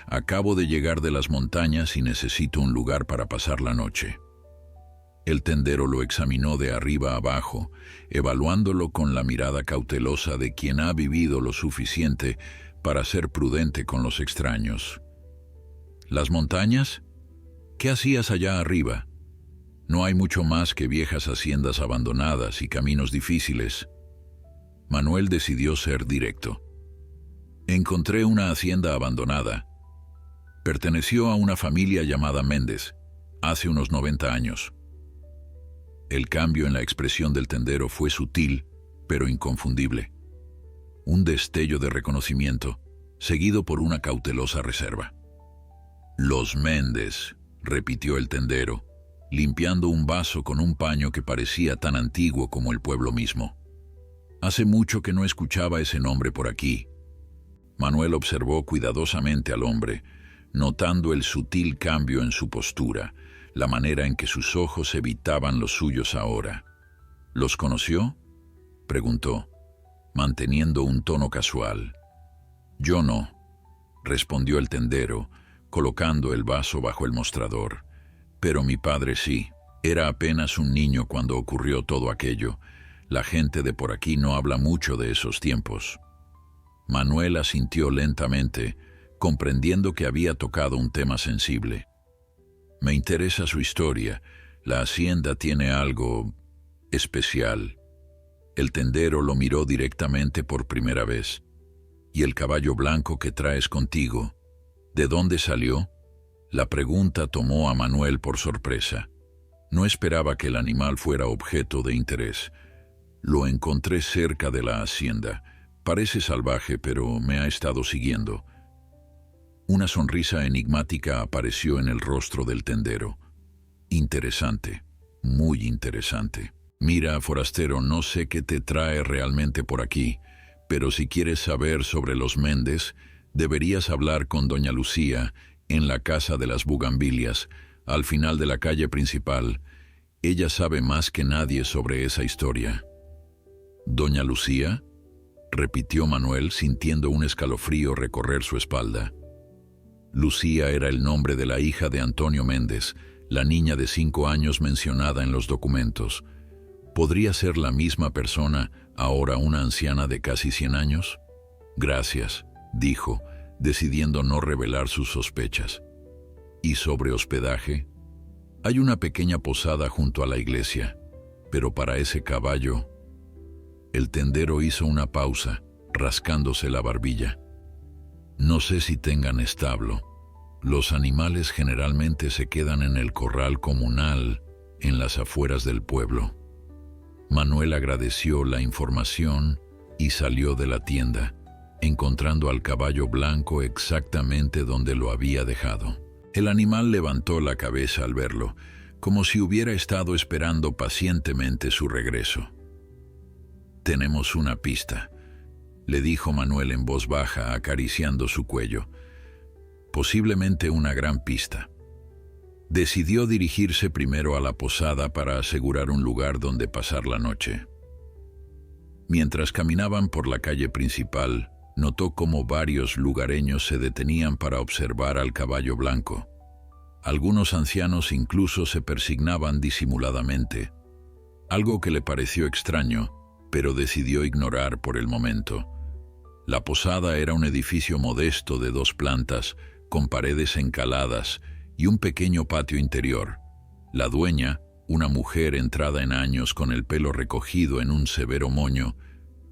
«Acabo de llegar de las montañas y necesito un lugar para pasar la noche». El tendero lo examinó de arriba abajo, evaluándolo con la mirada cautelosa de quien ha vivido lo suficiente para ser prudente con los extraños. «¿Las montañas? ¿Qué hacías allá arriba? No hay mucho más que viejas haciendas abandonadas y caminos difíciles». Manuel decidió ser directo. «Encontré una hacienda abandonada. Perteneció a una familia llamada Méndez, hace unos 90 años. El cambio en la expresión del tendero fue sutil, pero inconfundible. Un destello de reconocimiento, seguido por una cautelosa reserva. «Los Méndez», repitió el tendero, limpiando un vaso con un paño que parecía tan antiguo como el pueblo mismo. «Hace mucho que no escuchaba ese nombre por aquí». Manuel observó cuidadosamente al hombre, notando el sutil cambio en su postura, la manera en que sus ojos evitaban los suyos ahora. «¿Los conoció?», preguntó, manteniendo un tono casual. «Yo no», respondió el tendero, colocando el vaso bajo el mostrador. «Pero mi padre sí. Era apenas un niño cuando ocurrió todo aquello. La gente de por aquí no habla mucho de esos tiempos». Manuel asintió lentamente, comprendiendo que había tocado un tema sensible. «Me interesa su historia. La hacienda tiene algo especial». El tendero lo miró directamente por primera vez. «¿Y el caballo blanco que traes contigo? ¿De dónde salió? La pregunta tomó a Manuel por sorpresa. No esperaba que el animal fuera objeto de interés. Lo encontré cerca de la hacienda. Parece salvaje, pero me ha estado siguiendo. Una sonrisa enigmática apareció en el rostro del tendero. Interesante, muy interesante. Mira, forastero, no sé qué te trae realmente por aquí, pero si quieres saber sobre los Méndez, deberías hablar con doña Lucía en la casa de las Bugambilias, al final de la calle principal. Ella sabe más que nadie sobre esa historia. ¿Doña Lucía?, repitió Manuel, sintiendo un escalofrío recorrer su espalda. Lucía era el nombre de la hija de Antonio Méndez, la niña de 5 años mencionada en los documentos. ¿Podría ser la misma persona, ahora una anciana de casi 100 años? Gracias, dijo, decidiendo no revelar sus sospechas. ¿Y sobre hospedaje? Hay una pequeña posada junto a la iglesia, pero para ese caballo... El tendero hizo una pausa, rascándose la barbilla. No sé si tengan establo. Los animales generalmente se quedan en el corral comunal, en las afueras del pueblo. Manuel agradeció la información y salió de la tienda, encontrando al caballo blanco exactamente donde lo había dejado. El animal levantó la cabeza al verlo, como si hubiera estado esperando pacientemente su regreso. «Tenemos una pista», le dijo Manuel en voz baja, acariciando su cuello. «Posiblemente una gran pista». Decidió dirigirse primero a la posada para asegurar un lugar donde pasar la noche. Mientras caminaban por la calle principal, notó cómo varios lugareños se detenían para observar al caballo blanco. Algunos ancianos incluso se persignaban disimuladamente, algo que le pareció extraño, pero decidió ignorar por el momento. La posada era un edificio modesto de 2 plantas, con paredes encaladas y un pequeño patio interior. La dueña, una mujer entrada en años con el pelo recogido en un severo moño,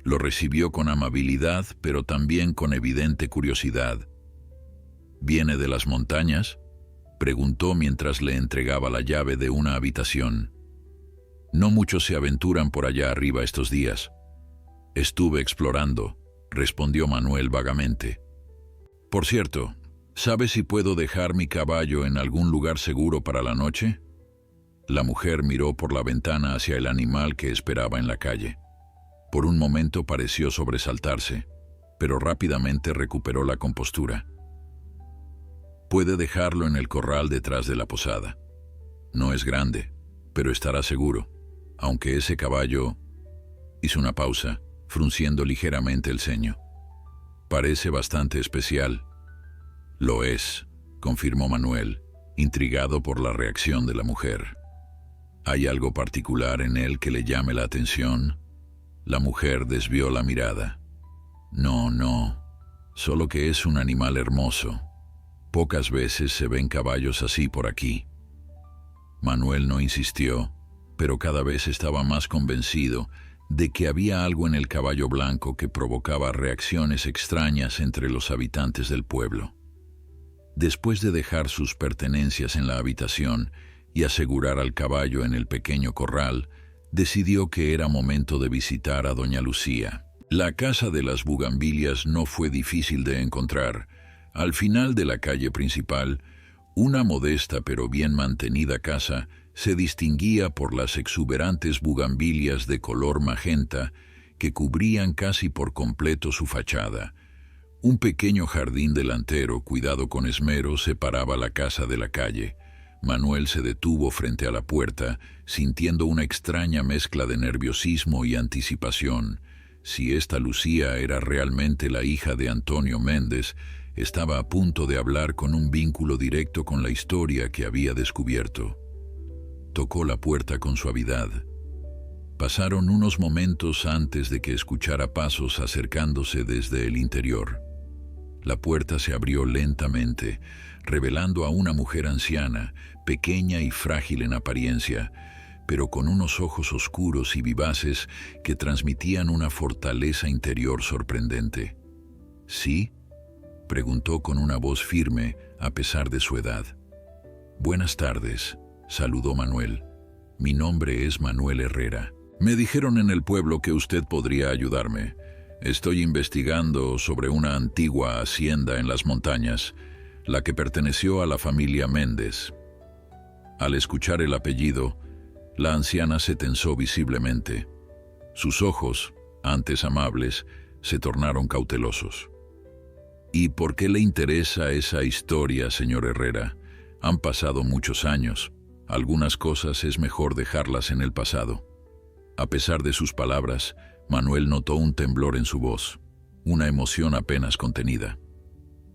lo recibió con amabilidad, pero también con evidente curiosidad. «¿Viene de las montañas?», preguntó mientras le entregaba la llave de una habitación. «No muchos se aventuran por allá arriba estos días». «Estuve explorando», respondió Manuel vagamente. «Por cierto, ¿sabes si puedo dejar mi caballo en algún lugar seguro para la noche?». La mujer miró por la ventana hacia el animal que esperaba en la calle. Por un momento pareció sobresaltarse, pero rápidamente recuperó la compostura. «Puede dejarlo en el corral detrás de la posada. No es grande, pero estará seguro, aunque ese caballo...». Hizo una pausa, frunciendo ligeramente el ceño. «Parece bastante especial». «Lo es», confirmó Manuel, intrigado por la reacción de la mujer. «¿Hay algo particular en él que le llame la atención?». La mujer desvió la mirada. No, solo que es un animal hermoso. Pocas veces se ven caballos así por aquí». Manuel no insistió, pero cada vez estaba más convencido de que había algo en el caballo blanco que provocaba reacciones extrañas entre los habitantes del pueblo. Después de dejar sus pertenencias en la habitación y asegurar al caballo en el pequeño corral, decidió que era momento de visitar a doña Lucía. La casa de las Bugambilias no fue difícil de encontrar. Al final de la calle principal, una modesta pero bien mantenida casa se distinguía por las exuberantes bugambilias de color magenta que cubrían casi por completo su fachada. Un pequeño jardín delantero, cuidado con esmero, separaba la casa de la calle. Manuel se detuvo frente a la puerta, sintiendo una extraña mezcla de nerviosismo y anticipación. Si esta Lucía era realmente la hija de Antonio Méndez, estaba a punto de hablar con un vínculo directo con la historia que había descubierto. Tocó la puerta con suavidad. Pasaron unos momentos antes de que escuchara pasos acercándose desde el interior. La puerta se abrió lentamente, revelando a una mujer anciana, pequeña y frágil en apariencia, pero con unos ojos oscuros y vivaces que transmitían una fortaleza interior sorprendente. «¿Sí?», Preguntó con una voz firme a pesar de su edad. Buenas tardes, saludó Manuel. Mi nombre es Manuel Herrera. Me dijeron en el pueblo que usted podría ayudarme. Estoy investigando sobre una antigua hacienda en las montañas, la que perteneció a la familia Méndez. Al escuchar el apellido, la anciana se tensó visiblemente. Sus ojos, antes amables, se tornaron cautelosos. ¿Y por qué le interesa esa historia, señor Herrera? Han pasado muchos años. Algunas cosas es mejor dejarlas en el pasado. A pesar de sus palabras, Manuel notó un temblor en su voz, una emoción apenas contenida.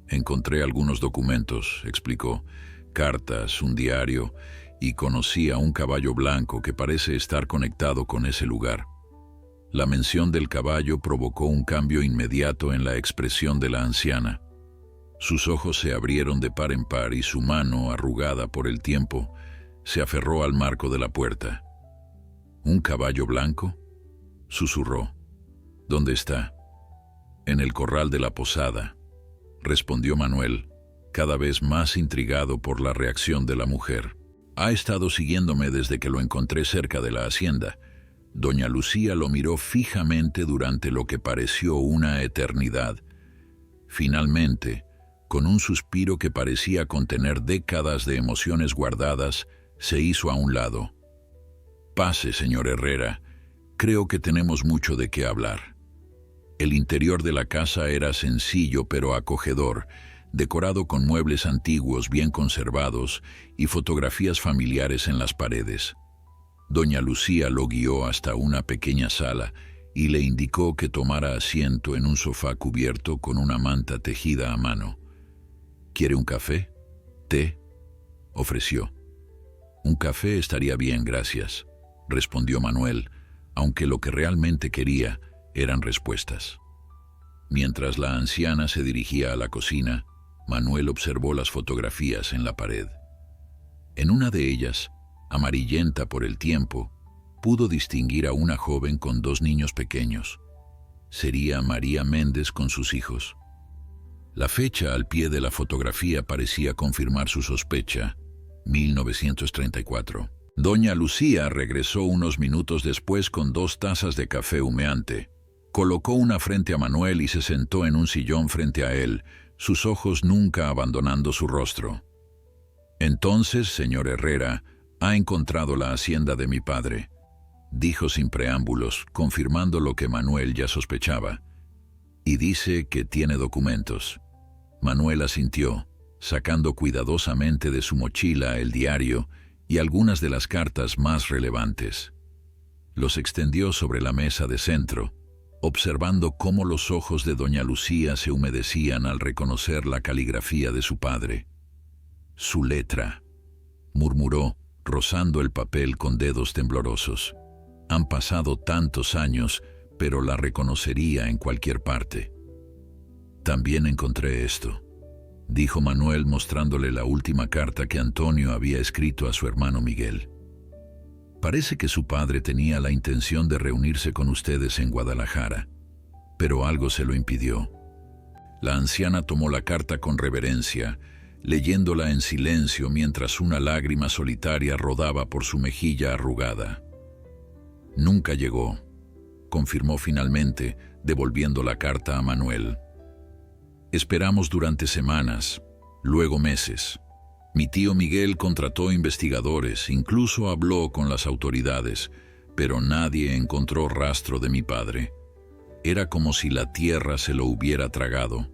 Encontré algunos documentos, explicó, cartas, un diario, y conocí a un caballo blanco que parece estar conectado con ese lugar. La mención del caballo provocó un cambio inmediato en la expresión de la anciana. Sus ojos se abrieron de par en par y su mano, arrugada por el tiempo, se aferró al marco de la puerta. ¿Un caballo blanco?, susurró. ¿Dónde está? En el corral de la posada, respondió Manuel, cada vez más intrigado por la reacción de la mujer. Ha estado siguiéndome desde que lo encontré cerca de la hacienda. Doña Lucía lo miró fijamente durante lo que pareció una eternidad. Finalmente, con un suspiro que parecía contener décadas de emociones guardadas, se hizo a un lado. Pase, señor Herrera. Creo que tenemos mucho de qué hablar. El interior de la casa era sencillo pero acogedor, decorado con muebles antiguos bien conservados y fotografías familiares en las paredes. Doña Lucía lo guió hasta una pequeña sala y le indicó que tomara asiento en un sofá cubierto con una manta tejida a mano. ¿Quiere un café? ¿Té?, ofreció. Un café estaría bien, gracias, respondió Manuel, aunque lo que realmente quería eran respuestas. Mientras la anciana se dirigía a la cocina, Manuel observó las fotografías en la pared. En una de ellas, amarillenta por el tiempo, pudo distinguir a una joven con 2 niños pequeños. Sería María Méndez con sus hijos. La fecha al pie de la fotografía parecía confirmar su sospecha, 1934. Doña Lucía regresó unos minutos después con 2 tazas de café humeante. Colocó una frente a Manuel y se sentó en un sillón frente a él, sus ojos nunca abandonando su rostro. Entonces, señor Herrera, ha encontrado la hacienda de mi padre, dijo sin preámbulos, confirmando lo que Manuel ya sospechaba. Y dice que tiene documentos. Manuel asintió, sacando cuidadosamente de su mochila el diario y algunas de las cartas más relevantes. Los extendió sobre la mesa de centro, observando cómo los ojos de doña Lucía se humedecían al reconocer la caligrafía de su padre. Su letra, murmuró, rozando el papel con dedos temblorosos. Han pasado tantos años, pero la reconocería en cualquier parte. También encontré esto, dijo Manuel mostrándole la última carta que Antonio había escrito a su hermano Miguel. Parece que su padre tenía la intención de reunirse con ustedes en Guadalajara, pero algo se lo impidió. La anciana tomó la carta con reverencia, leyéndola en silencio mientras una lágrima solitaria rodaba por su mejilla arrugada. Nunca llegó, confirmó finalmente, devolviendo la carta a Manuel. Esperamos durante semanas, luego meses. Mi tío Miguel contrató investigadores, incluso habló con las autoridades, pero nadie encontró rastro de mi padre. Era como si la tierra se lo hubiera tragado.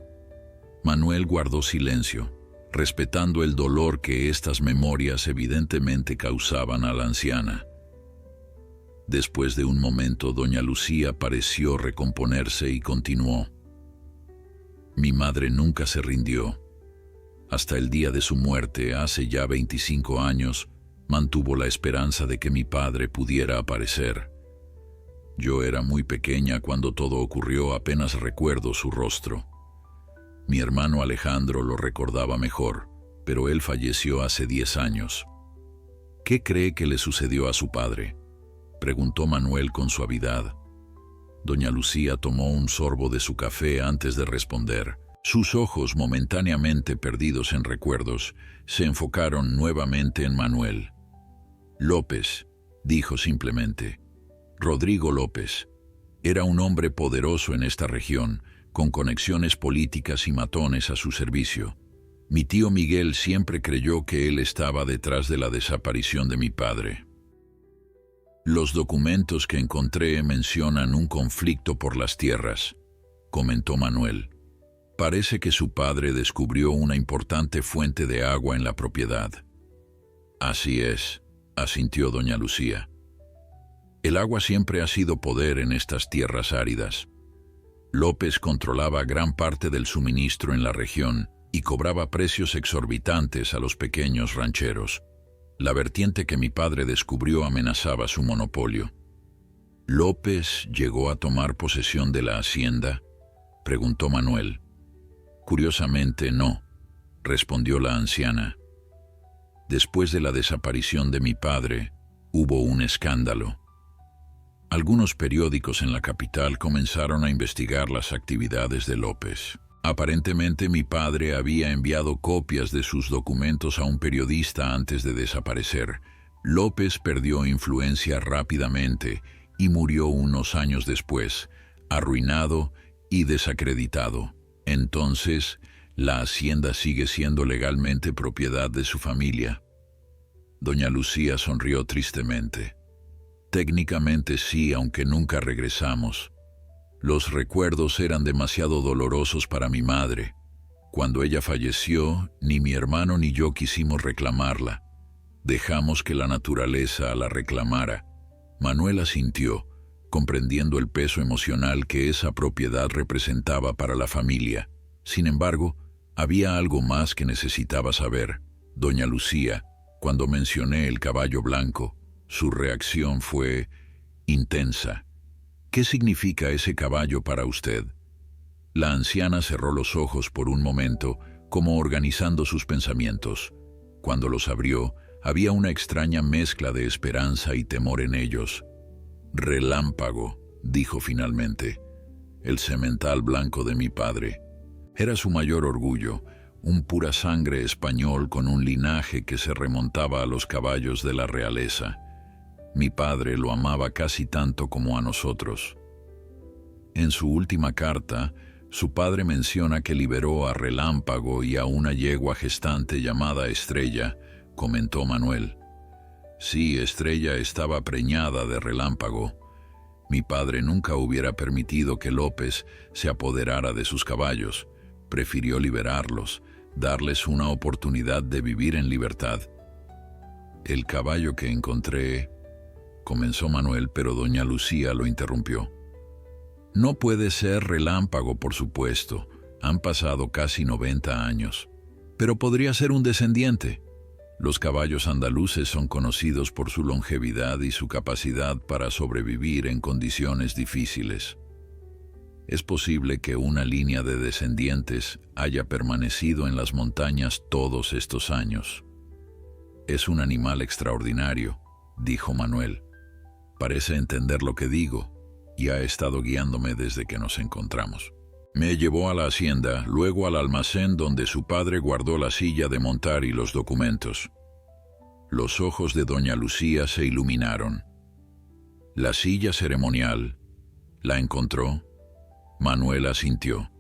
Manuel guardó silencio, respetando el dolor que estas memorias evidentemente causaban a la anciana. Después de un momento, doña Lucía pareció recomponerse y continuó. Mi madre nunca se rindió. Hasta el día de su muerte, hace ya 25 años, mantuvo la esperanza de que mi padre pudiera aparecer. Yo era muy pequeña cuando todo ocurrió, apenas recuerdo su rostro. Mi hermano Alejandro lo recordaba mejor, pero él falleció hace 10 años. ¿Qué cree que le sucedió a su padre?, preguntó Manuel con suavidad. Doña Lucía tomó un sorbo de su café antes de responder. Sus ojos, momentáneamente perdidos en recuerdos, se enfocaron nuevamente en Manuel. López, dijo simplemente. Rodrigo López. Era un hombre poderoso en esta región, con conexiones políticas y matones a su servicio. Mi tío Miguel siempre creyó que él estaba detrás de la desaparición de mi padre. Los documentos que encontré mencionan un conflicto por las tierras, comentó Manuel. Parece que su padre descubrió una importante fuente de agua en la propiedad. Así es, asintió doña Lucía. El agua siempre ha sido poder en estas tierras áridas. López controlaba gran parte del suministro en la región y cobraba precios exorbitantes a los pequeños rancheros. La vertiente que mi padre descubrió amenazaba su monopolio. ¿López llegó a tomar posesión de la hacienda?, preguntó Manuel. Curiosamente, no, respondió la anciana. Después de la desaparición de mi padre, hubo un escándalo. Algunos periódicos en la capital comenzaron a investigar las actividades de López. Aparentemente mi padre había enviado copias de sus documentos a un periodista antes de desaparecer. López perdió influencia rápidamente y murió unos años después, arruinado y desacreditado. Entonces, la hacienda sigue siendo legalmente propiedad de su familia. Doña Lucía sonrió tristemente. Técnicamente sí, aunque nunca regresamos. Los recuerdos eran demasiado dolorosos para mi madre. Cuando ella falleció, ni mi hermano ni yo quisimos reclamarla. Dejamos que la naturaleza la reclamara. Manuel asintió, comprendiendo el peso emocional que esa propiedad representaba para la familia. Sin embargo, había algo más que necesitaba saber. Doña Lucía, cuando mencioné el caballo blanco, su reacción fue intensa. ¿Qué significa ese caballo para usted? La anciana cerró los ojos por un momento, como organizando sus pensamientos. Cuando los abrió, había una extraña mezcla de esperanza y temor en ellos. Relámpago, dijo finalmente. El semental blanco de mi padre. Era su mayor orgullo, un pura sangre español con un linaje que se remontaba a los caballos de la realeza. Mi padre lo amaba casi tanto como a nosotros. En su última carta, su padre menciona que liberó a Relámpago y a una yegua gestante llamada Estrella, comentó Manuel. Sí, Estrella estaba preñada de Relámpago. Mi padre nunca hubiera permitido que López se apoderara de sus caballos. Prefirió liberarlos, darles una oportunidad de vivir en libertad. El caballo que encontré, comenzó Manuel, pero doña Lucía lo interrumpió. No puede ser Relámpago, por supuesto. Han pasado casi 90 años. Pero podría ser un descendiente. Los caballos andaluces son conocidos por su longevidad y su capacidad para sobrevivir en condiciones difíciles. Es posible que una línea de descendientes haya permanecido en las montañas todos estos años. Es un animal extraordinario, dijo Manuel. Parece entender lo que digo y ha estado guiándome desde que nos encontramos. Me llevó a la hacienda, luego al almacén donde su padre guardó la silla de montar y los documentos. Los ojos de doña Lucía se iluminaron. La silla ceremonial, ¿la encontró? Manuel asintió.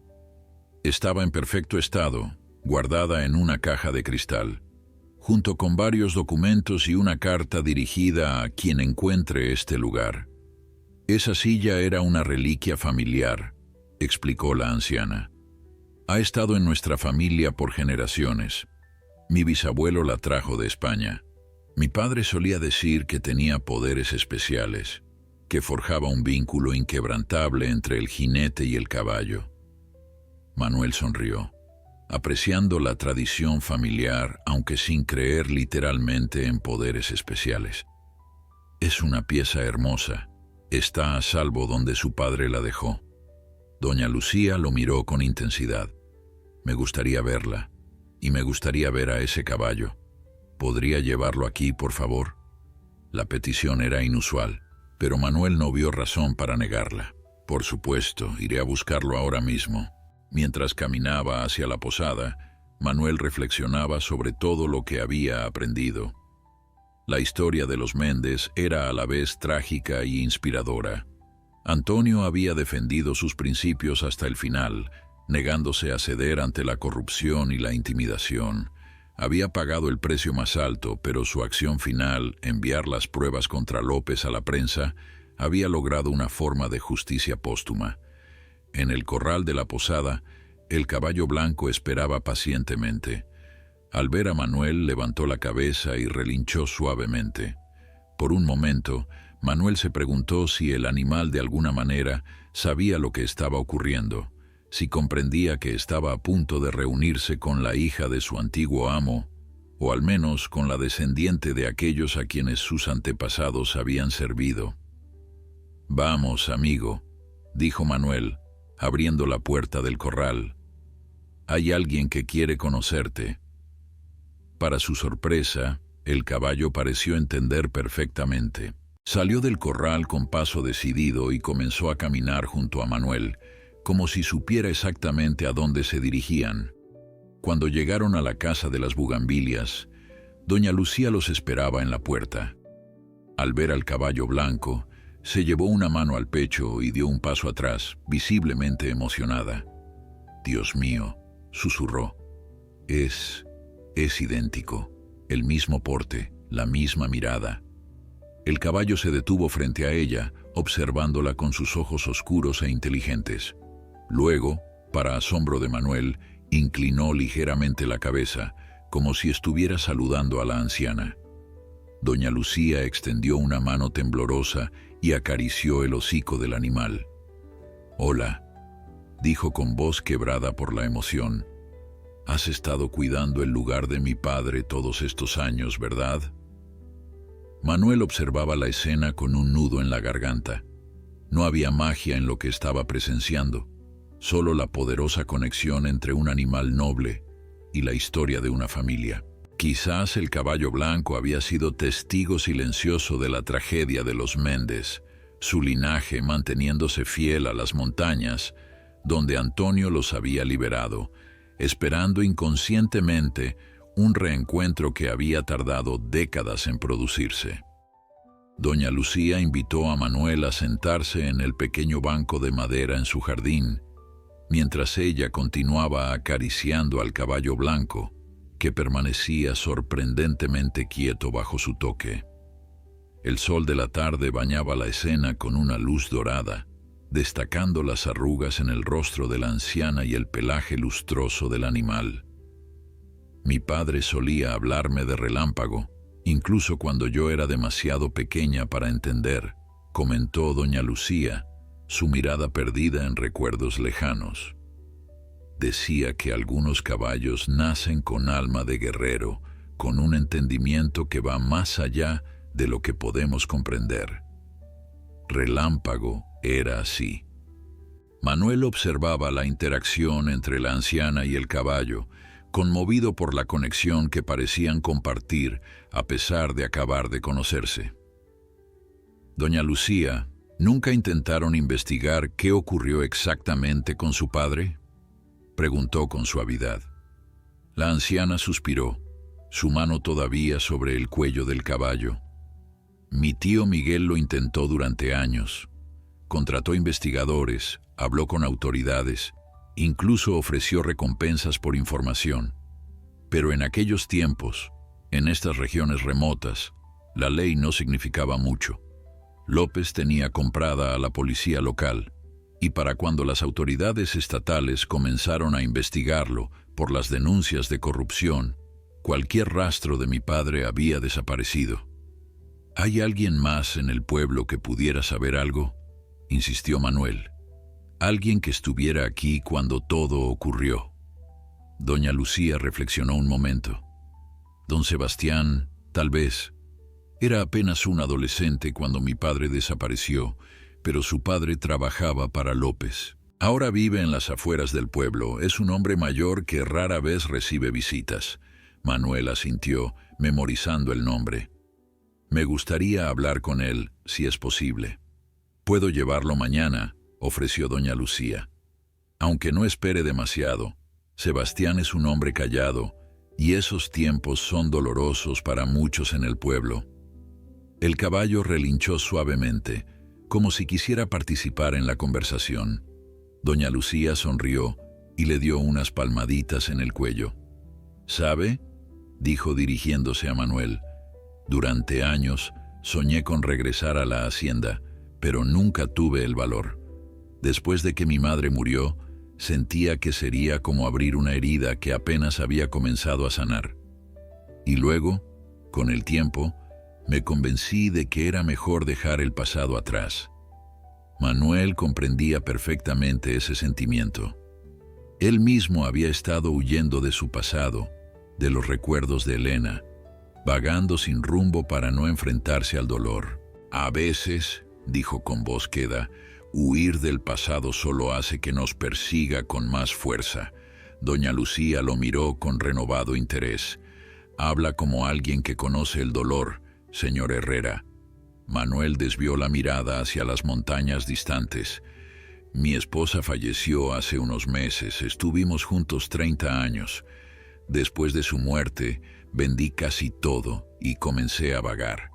Estaba en perfecto estado, guardada en una caja de cristal, junto con varios documentos y una carta dirigida a quien encuentre este lugar. Esa silla era una reliquia familiar, explicó la anciana. Ha estado en nuestra familia por generaciones. Mi bisabuelo la trajo de España. Mi padre solía decir que tenía poderes especiales, que forjaba un vínculo inquebrantable entre el jinete y el caballo. Manuel sonrió, apreciando la tradición familiar, aunque sin creer literalmente en poderes especiales. Es una pieza hermosa. Está a salvo donde su padre la dejó. Doña Lucía lo miró con intensidad. Me gustaría verla, y me gustaría ver a ese caballo. ¿Podría llevarlo aquí, por favor? La petición era inusual, pero Manuel no vio razón para negarla. Por supuesto, iré a buscarlo ahora mismo. Mientras caminaba hacia la posada, Manuel reflexionaba sobre todo lo que había aprendido. La historia de los Méndez era a la vez trágica y inspiradora. Antonio había defendido sus principios hasta el final, negándose a ceder ante la corrupción y la intimidación. Había pagado el precio más alto, pero su acción final, enviar las pruebas contra López a la prensa, había logrado una forma de justicia póstuma. En el corral de la posada, el caballo blanco esperaba pacientemente. Al ver a Manuel, levantó la cabeza y relinchó suavemente. Por un momento, Manuel se preguntó si el animal de alguna manera sabía lo que estaba ocurriendo, si comprendía que estaba a punto de reunirse con la hija de su antiguo amo, o al menos con la descendiente de aquellos a quienes sus antepasados habían servido. «Vamos, amigo», dijo Manuel, abriendo la puerta del corral. «Hay alguien que quiere conocerte». Para su sorpresa, el caballo pareció entender perfectamente. Salió del corral con paso decidido y comenzó a caminar junto a Manuel, como si supiera exactamente a dónde se dirigían. Cuando llegaron a la casa de las bugambilias, doña Lucía los esperaba en la puerta. Al ver al caballo blanco, se llevó una mano al pecho y dio un paso atrás, visiblemente emocionada. «Dios mío», susurró, es idéntico, el mismo porte, la misma mirada». El caballo se detuvo frente a ella, observándola con sus ojos oscuros e inteligentes. Luego, para asombro de Manuel, inclinó ligeramente la cabeza, como si estuviera saludando a la anciana. Doña Lucía extendió una mano temblorosa y acarició el hocico del animal. «Hola», dijo con voz quebrada por la emoción. «Has estado cuidando el lugar de mi padre todos estos años, ¿verdad?». Manuel observaba la escena con un nudo en la garganta. No había magia en lo que estaba presenciando, solo la poderosa conexión entre un animal noble y la historia de una familia. Quizás el caballo blanco había sido testigo silencioso de la tragedia de los Méndez, su linaje manteniéndose fiel a las montañas, donde Antonio los había liberado, esperando inconscientemente un reencuentro que había tardado décadas en producirse. Doña Lucía invitó a Manuel a sentarse en el pequeño banco de madera en su jardín, mientras ella continuaba acariciando al caballo blanco, que permanecía sorprendentemente quieto bajo su toque. El sol de la tarde bañaba la escena con una luz dorada, destacando las arrugas en el rostro de la anciana y el pelaje lustroso del animal. «Mi padre solía hablarme de Relámpago, incluso cuando yo era demasiado pequeña para entender», comentó doña Lucía, su mirada perdida en recuerdos lejanos. «Decía que algunos caballos nacen con alma de guerrero, con un entendimiento que va más allá de lo que podemos comprender. Relámpago era así». Manuel observaba la interacción entre la anciana y el caballo, conmovido por la conexión que parecían compartir a pesar de acabar de conocerse. «Doña Lucía, ¿nunca intentaron investigar qué ocurrió exactamente con su padre?», preguntó con suavidad. La anciana suspiró, su mano todavía sobre el cuello del caballo. «Mi tío Miguel lo intentó durante años. Contrató investigadores, habló con autoridades, incluso ofreció recompensas por información. Pero en aquellos tiempos, en estas regiones remotas, la ley no significaba mucho. López tenía comprada a la policía local, y para cuando las autoridades estatales comenzaron a investigarlo por las denuncias de corrupción, cualquier rastro de mi padre había desaparecido». «¿Hay alguien más en el pueblo que pudiera saber algo?», insistió Manuel. «Alguien que estuviera aquí cuando todo ocurrió». Doña Lucía reflexionó un momento. «Don Sebastián, tal vez. Era apenas un adolescente cuando mi padre desapareció, pero su padre trabajaba para López. Ahora vive en las afueras del pueblo. Es un hombre mayor que rara vez recibe visitas». Manuel asintió, memorizando el nombre. «Me gustaría hablar con él, si es posible». «Puedo llevarlo mañana», ofreció doña Lucía. Aunque no espere demasiado, Sebastián es un hombre callado, y esos tiempos son dolorosos para muchos en el pueblo. El caballo relinchó suavemente, como si quisiera participar en la conversación. Doña Lucía sonrió y le dio unas palmaditas en el cuello. «¿Sabe?», dijo dirigiéndose a Manuel. «Durante años soñé con regresar a la hacienda, pero nunca tuve el valor. Después de que mi madre murió, sentía que sería como abrir una herida que apenas había comenzado a sanar. Y luego, con el tiempo, me convencí de que era mejor dejar el pasado atrás». Manuel comprendía perfectamente ese sentimiento. Él mismo había estado huyendo de su pasado, de los recuerdos de Elena, vagando sin rumbo para no enfrentarse al dolor. «A veces», dijo con voz queda, «huir del pasado solo hace que nos persiga con más fuerza». Doña Lucía lo miró con renovado interés. «Habla como alguien que conoce el dolor, señor Herrera». Manuel desvió la mirada hacia las montañas distantes. «Mi esposa falleció hace unos meses. Estuvimos juntos 30 años. Después de su muerte, vendí casi todo y comencé a vagar.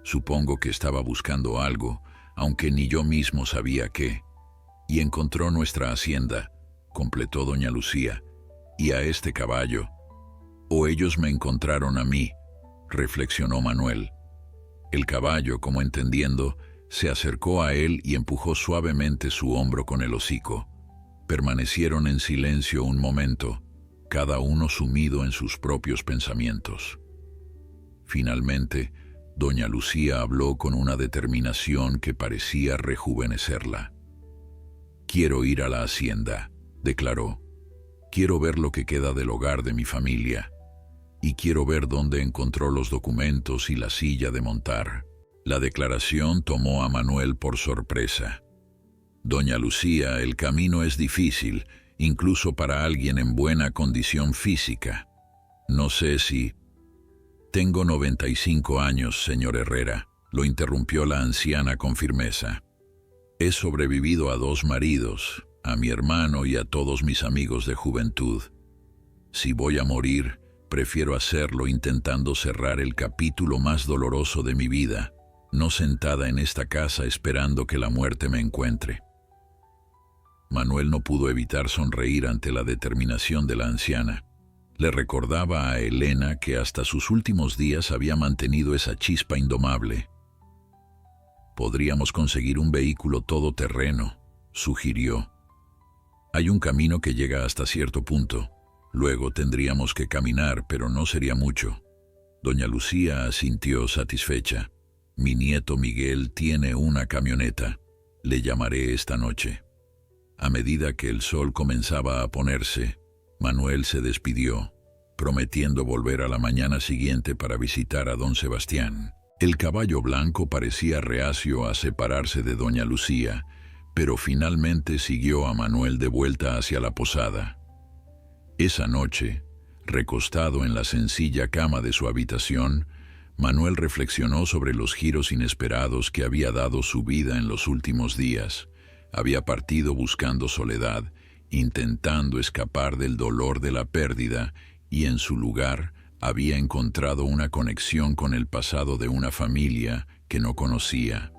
Supongo que estaba buscando algo, aunque ni yo mismo sabía qué. Y encontró nuestra hacienda», completó doña Lucía, «y a este caballo». «O ellos me encontraron a mí», reflexionó Manuel. El caballo, como entendiendo, se acercó a él y empujó suavemente su hombro con el hocico. Permanecieron en silencio un momento, cada uno sumido en sus propios pensamientos. Finalmente, doña Lucía habló con una determinación que parecía rejuvenecerla. «Quiero ir a la hacienda», declaró. «Quiero ver lo que queda del hogar de mi familia. Y quiero ver dónde encontró los documentos y la silla de montar». La declaración tomó a Manuel por sorpresa. «Doña Lucía, el camino es difícil, incluso para alguien en buena condición física. No sé si...» «Tengo 95 años, señor Herrera», lo interrumpió la anciana con firmeza. «He sobrevivido a 2 maridos, a mi hermano y a todos mis amigos de juventud. Si voy a morir, prefiero hacerlo intentando cerrar el capítulo más doloroso de mi vida, no sentada en esta casa esperando que la muerte me encuentre». Manuel no pudo evitar sonreír ante la determinación de la anciana. Le recordaba a Elena que hasta sus últimos días había mantenido esa chispa indomable. «Podríamos conseguir un vehículo todoterreno», sugirió. «Hay un camino que llega hasta cierto punto. Luego tendríamos que caminar, pero no sería mucho». Doña Lucía asintió satisfecha. «Mi nieto Miguel tiene una camioneta. Le llamaré esta noche». A medida que el sol comenzaba a ponerse, Manuel se despidió, prometiendo volver a la mañana siguiente para visitar a don Sebastián. El caballo blanco parecía reacio a separarse de doña Lucía, pero finalmente siguió a Manuel de vuelta hacia la posada. Esa noche, recostado en la sencilla cama de su habitación, Manuel reflexionó sobre los giros inesperados que había dado su vida en los últimos días. Había partido buscando soledad, intentando escapar del dolor de la pérdida, y en su lugar había encontrado una conexión con el pasado de una familia que no conocía.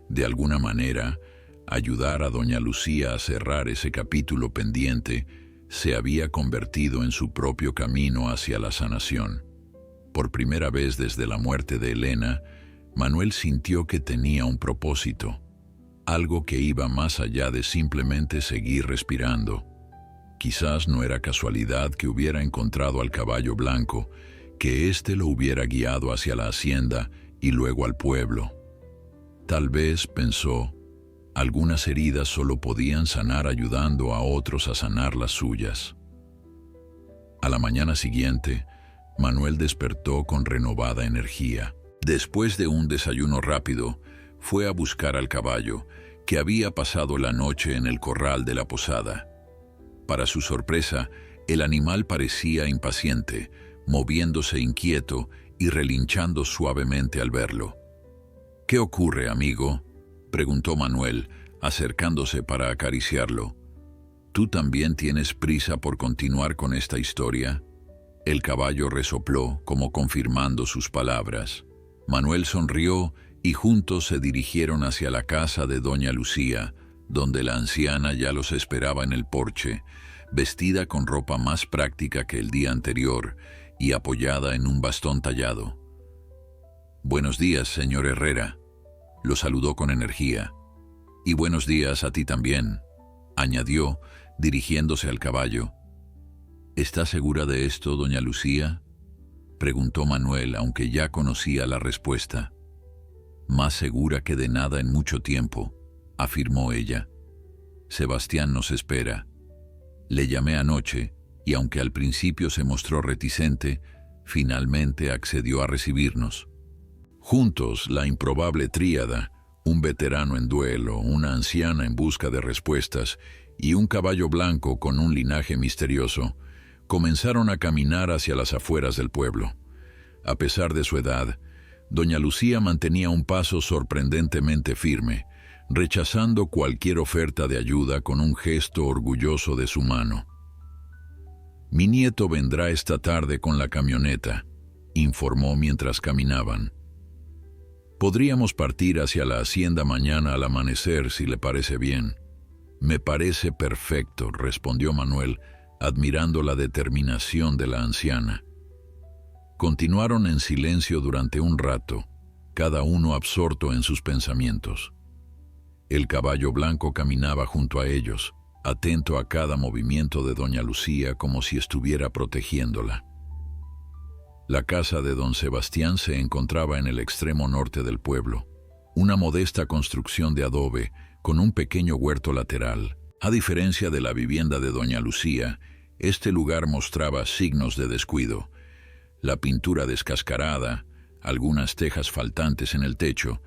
De alguna manera, ayudar a doña Lucía a cerrar ese capítulo pendiente se había convertido en su propio camino hacia la sanación. Por primera vez desde la muerte de Elena, Manuel sintió que tenía un propósito, algo que iba más allá de simplemente seguir respirando. Quizás no era casualidad que hubiera encontrado al caballo blanco, que éste lo hubiera guiado hacia la hacienda y luego al pueblo. Tal vez, pensó, algunas heridas solo podían sanar ayudando a otros a sanar las suyas. A la mañana siguiente, Manuel despertó con renovada energía. Después de un desayuno rápido, fue a buscar al caballo, que había pasado la noche en el corral de la posada. Para su sorpresa, el animal parecía impaciente, moviéndose inquieto y relinchando suavemente al verlo. «¿Qué ocurre, amigo?», preguntó Manuel, acercándose para acariciarlo. ¿Tú también tienes prisa por continuar con esta historia? El caballo resopló, como confirmando sus palabras. Manuel sonrió y juntos se dirigieron hacia la casa de doña Lucía, donde la anciana ya los esperaba en el porche, vestida con ropa más práctica que el día anterior y apoyada en un bastón tallado. «Buenos días, señor Herrera», lo saludó con energía. «Y buenos días a ti también», añadió, dirigiéndose al caballo. «¿Está segura de esto, doña Lucía?», preguntó Manuel, aunque ya conocía la respuesta. «Más segura que de nada en mucho tiempo», afirmó ella. «Sebastián nos espera. Le llamé anoche y aunque al principio se mostró reticente, finalmente accedió a recibirnos. Juntos, la improbable tríada, un veterano en duelo, una anciana en busca de respuestas y un caballo blanco con un linaje misterioso, comenzaron a caminar hacia las afueras del pueblo. A pesar de su edad, doña Lucía mantenía un paso sorprendentemente firme, rechazando cualquier oferta de ayuda con un gesto orgulloso de su mano. «Mi nieto vendrá esta tarde con la camioneta», informó mientras caminaban. «Podríamos partir hacia la hacienda mañana al amanecer, si le parece bien». «Me parece perfecto», respondió Manuel, admirando la determinación de la anciana. Continuaron en silencio durante un rato, cada uno absorto en sus pensamientos. El caballo blanco caminaba junto a ellos, atento a cada movimiento de doña Lucía como si estuviera protegiéndola. La casa de don Sebastián se encontraba en el extremo norte del pueblo, una modesta construcción de adobe con un pequeño huerto lateral. A diferencia de la vivienda de doña Lucía, este lugar mostraba signos de descuido. La pintura descascarada, algunas tejas faltantes en el techo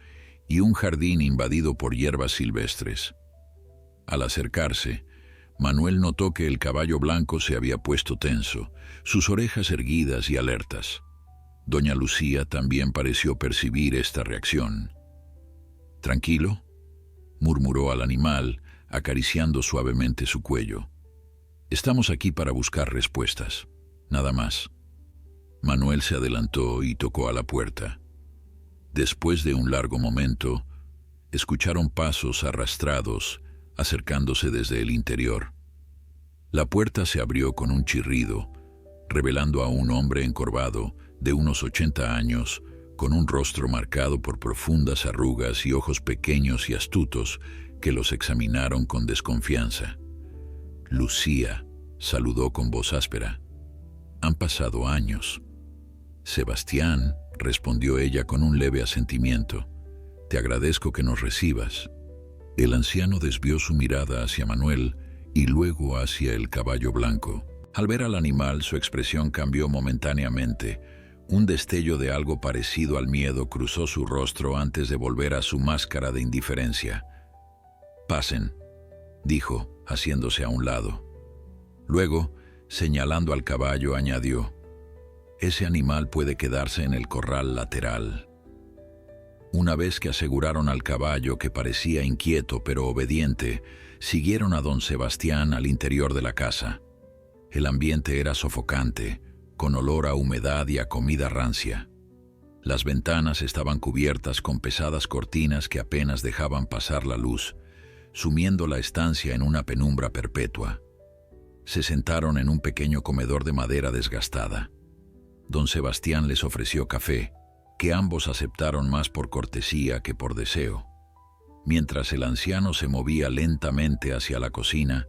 y un jardín invadido por hierbas silvestres. Al acercarse, Manuel notó que el caballo blanco se había puesto tenso, sus orejas erguidas y alertas. Doña Lucía también pareció percibir esta reacción. «¿Tranquilo?», murmuró al animal, acariciando suavemente su cuello. «Estamos aquí para buscar respuestas, nada más». Manuel se adelantó y tocó a la puerta. Después de un largo momento, escucharon pasos arrastrados acercándose desde el interior. La puerta se abrió con un chirrido, revelando a un hombre encorvado de unos 80 años, con un rostro marcado por profundas arrugas y ojos pequeños y astutos que los examinaron con desconfianza. «Lucía», saludó con voz áspera. «Han pasado años». «Sebastián», respondió ella con un leve asentimiento. «Te agradezco que nos recibas». El anciano desvió su mirada hacia Manuel y luego hacia el caballo blanco. Al ver al animal, su expresión cambió momentáneamente. Un destello de algo parecido al miedo cruzó su rostro antes de volver a su máscara de indiferencia. «Pasen», dijo, haciéndose a un lado. Luego, señalando al caballo, añadió: «Ese animal puede quedarse en el corral lateral». Una vez que aseguraron al caballo, que parecía inquieto pero obediente, siguieron a don Sebastián al interior de la casa. El ambiente era sofocante, con olor a humedad y a comida rancia. Las ventanas estaban cubiertas con pesadas cortinas que apenas dejaban pasar la luz, sumiendo la estancia en una penumbra perpetua. Se sentaron en un pequeño comedor de madera desgastada. Don Sebastián les ofreció café, que ambos aceptaron más por cortesía que por deseo. Mientras el anciano se movía lentamente hacia la cocina,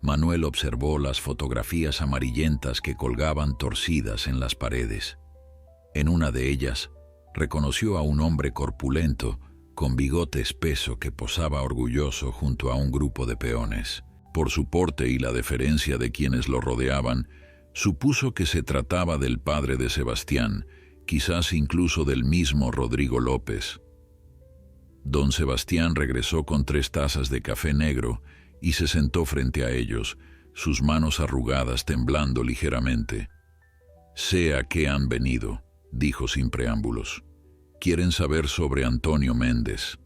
Manuel observó las fotografías amarillentas que colgaban torcidas en las paredes. En una de ellas, reconoció a un hombre corpulento, con bigote espeso, que posaba orgulloso junto a un grupo de peones. Por su porte y la deferencia de quienes lo rodeaban, supuso que se trataba del padre de Sebastián, quizás incluso del mismo Rodrigo López. Don Sebastián regresó con 3 tazas de café negro y se sentó frente a ellos, sus manos arrugadas temblando ligeramente. «Sé a qué han venido», dijo sin preámbulos. «Quieren saber sobre Antonio Méndez».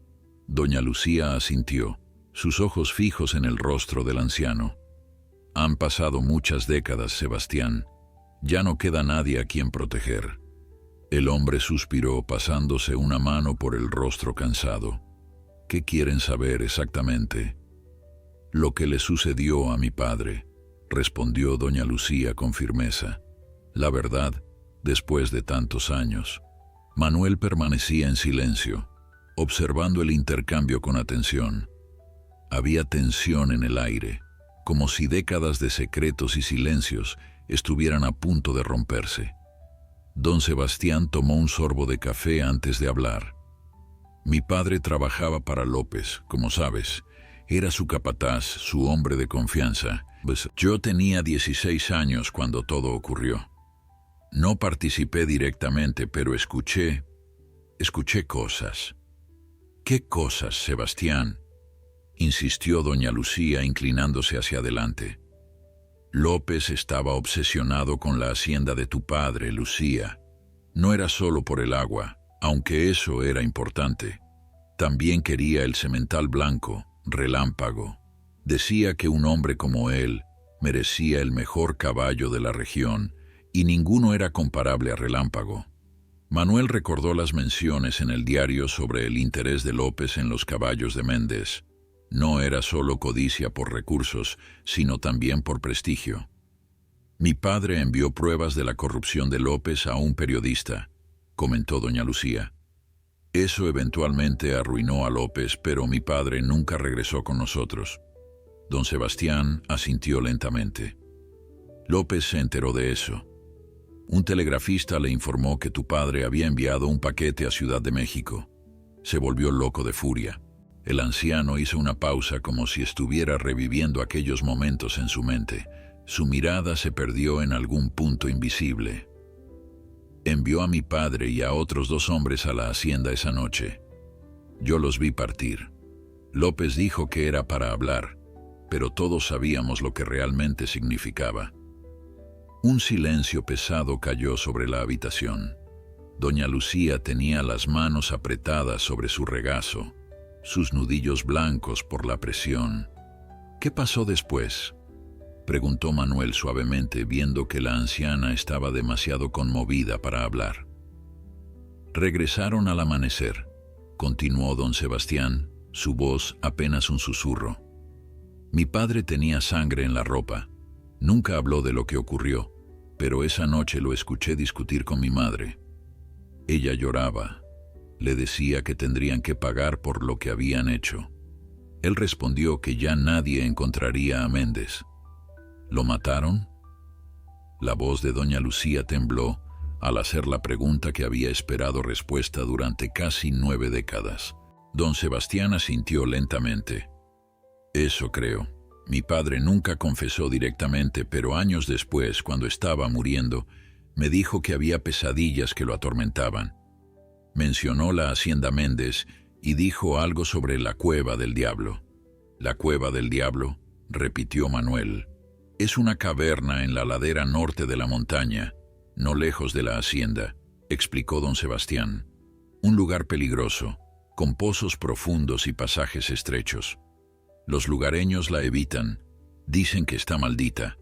Doña Lucía asintió, sus ojos fijos en el rostro del anciano. Han pasado muchas décadas, Sebastián. Ya no queda nadie a quien proteger. El hombre suspiró, pasándose una mano por el rostro cansado. ¿Qué quieren saber exactamente? Lo que le sucedió a mi padre, respondió doña Lucía con firmeza. La verdad, después de tantos años. Manuel permanecía en silencio, observando el intercambio con atención. Había tensión en el aire, como si décadas de secretos y silencios estuvieran a punto de romperse. Don Sebastián tomó un sorbo de café antes de hablar. Mi padre trabajaba para López, como sabes. Era su capataz, su hombre de confianza. Pues yo tenía 16 años cuando todo ocurrió. No participé directamente, pero escuché cosas. ¿Qué cosas, Sebastián?, insistió doña Lucía, inclinándose hacia adelante. López estaba obsesionado con la hacienda de tu padre, Lucía. No era solo por el agua, aunque eso era importante. También quería el semental blanco, Relámpago. Decía que un hombre como él merecía el mejor caballo de la región, y ninguno era comparable a Relámpago. Manuel recordó las menciones en el diario sobre el interés de López en los caballos de Méndez. No era solo codicia por recursos, sino también por prestigio. Mi padre envió pruebas de la corrupción de López a un periodista, comentó doña Lucía. Eso eventualmente arruinó a López, pero mi padre nunca regresó con nosotros. Don Sebastián asintió lentamente. López se enteró de eso. Un telegrafista le informó que tu padre había enviado un paquete a Ciudad de México. Se volvió loco de furia. El anciano hizo una pausa como si estuviera reviviendo aquellos momentos en su mente. Su mirada se perdió en algún punto invisible. Envió a mi padre y a otros 2 hombres a la hacienda esa noche. Yo los vi partir. López dijo que era para hablar, pero todos sabíamos lo que realmente significaba. Un silencio pesado cayó sobre la habitación. Doña Lucía tenía las manos apretadas sobre su regazo, sus nudillos blancos por la presión. ¿Qué pasó después?, preguntó Manuel suavemente, viendo que la anciana estaba demasiado conmovida para hablar. Regresaron al amanecer, continuó don Sebastián, su voz apenas un susurro. Mi padre tenía sangre en la ropa. Nunca habló de lo que ocurrió, pero esa noche lo escuché discutir con mi madre. Ella lloraba. Le decía que tendrían que pagar por lo que habían hecho. Él respondió que ya nadie encontraría a Méndez. ¿Lo mataron? La voz de doña Lucía tembló al hacer la pregunta que había esperado respuesta durante casi 9 décadas. Don Sebastián asintió lentamente. Eso creo. Mi padre nunca confesó directamente, pero años después, cuando estaba muriendo, me dijo que había pesadillas que lo atormentaban. Mencionó la hacienda Méndez y dijo algo sobre la cueva del diablo. «¿La cueva del diablo?», repitió Manuel. «Es una caverna en la ladera norte de la montaña, no lejos de la hacienda», explicó don Sebastián. «Un lugar peligroso, con pozos profundos y pasajes estrechos. Los lugareños la evitan, dicen que está maldita».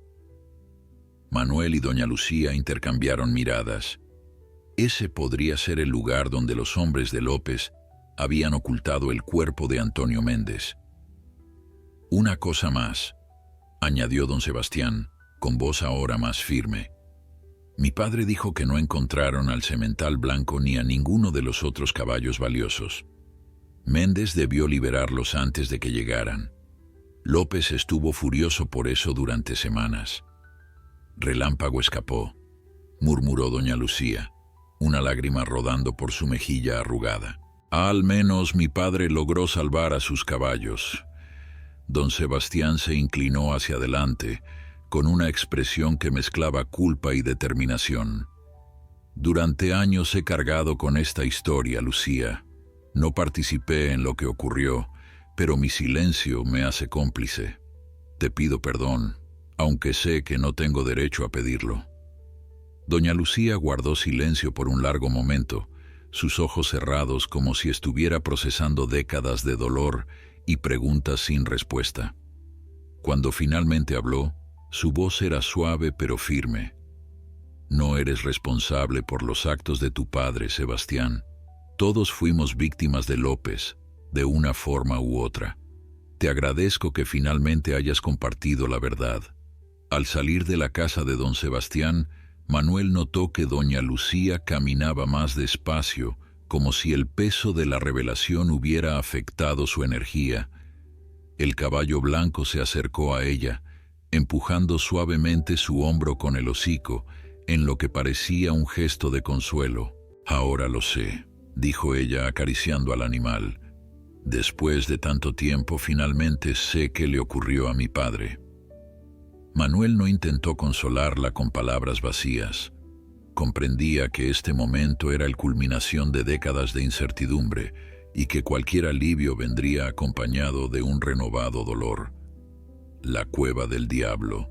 Manuel y doña Lucía intercambiaron miradas. Ese podría ser el lugar donde los hombres de López habían ocultado el cuerpo de Antonio Méndez. «Una cosa más», añadió don Sebastián, con voz ahora más firme. «Mi padre dijo que no encontraron al semental blanco ni a ninguno de los otros caballos valiosos. Méndez debió liberarlos antes de que llegaran. López estuvo furioso por eso durante semanas. Relámpago escapó», murmuró doña Lucía, una lágrima rodando por su mejilla arrugada. «Al menos mi padre logró salvar a sus caballos». Don Sebastián se inclinó hacia adelante, con una expresión que mezclaba culpa y determinación. «Durante años he cargado con esta historia, Lucía. No participé en lo que ocurrió, pero mi silencio me hace cómplice. Te pido perdón, aunque sé que no tengo derecho a pedirlo». Doña Lucía guardó silencio por un largo momento, sus ojos cerrados como si estuviera procesando décadas de dolor y preguntas sin respuesta. Cuando finalmente habló, Su voz era suave pero firme. No eres responsable por los actos de tu padre, Sebastián. Todos fuimos víctimas de López, de una forma u otra. Te agradezco que finalmente hayas compartido la verdad. Al salir de la casa de don Sebastián, Manuel notó que doña Lucía caminaba más despacio, como si el peso de la revelación hubiera afectado su energía. El caballo blanco se acercó a ella, empujando suavemente su hombro con el hocico, en lo que parecía un gesto de consuelo. «Ahora lo sé», dijo ella acariciando al animal. «Después de tanto tiempo, finalmente sé qué le ocurrió a mi padre». Manuel no intentó consolarla con palabras vacías. Comprendía que este momento era la culminación de décadas de incertidumbre y que cualquier alivio vendría acompañado de un renovado dolor. «La cueva del diablo»,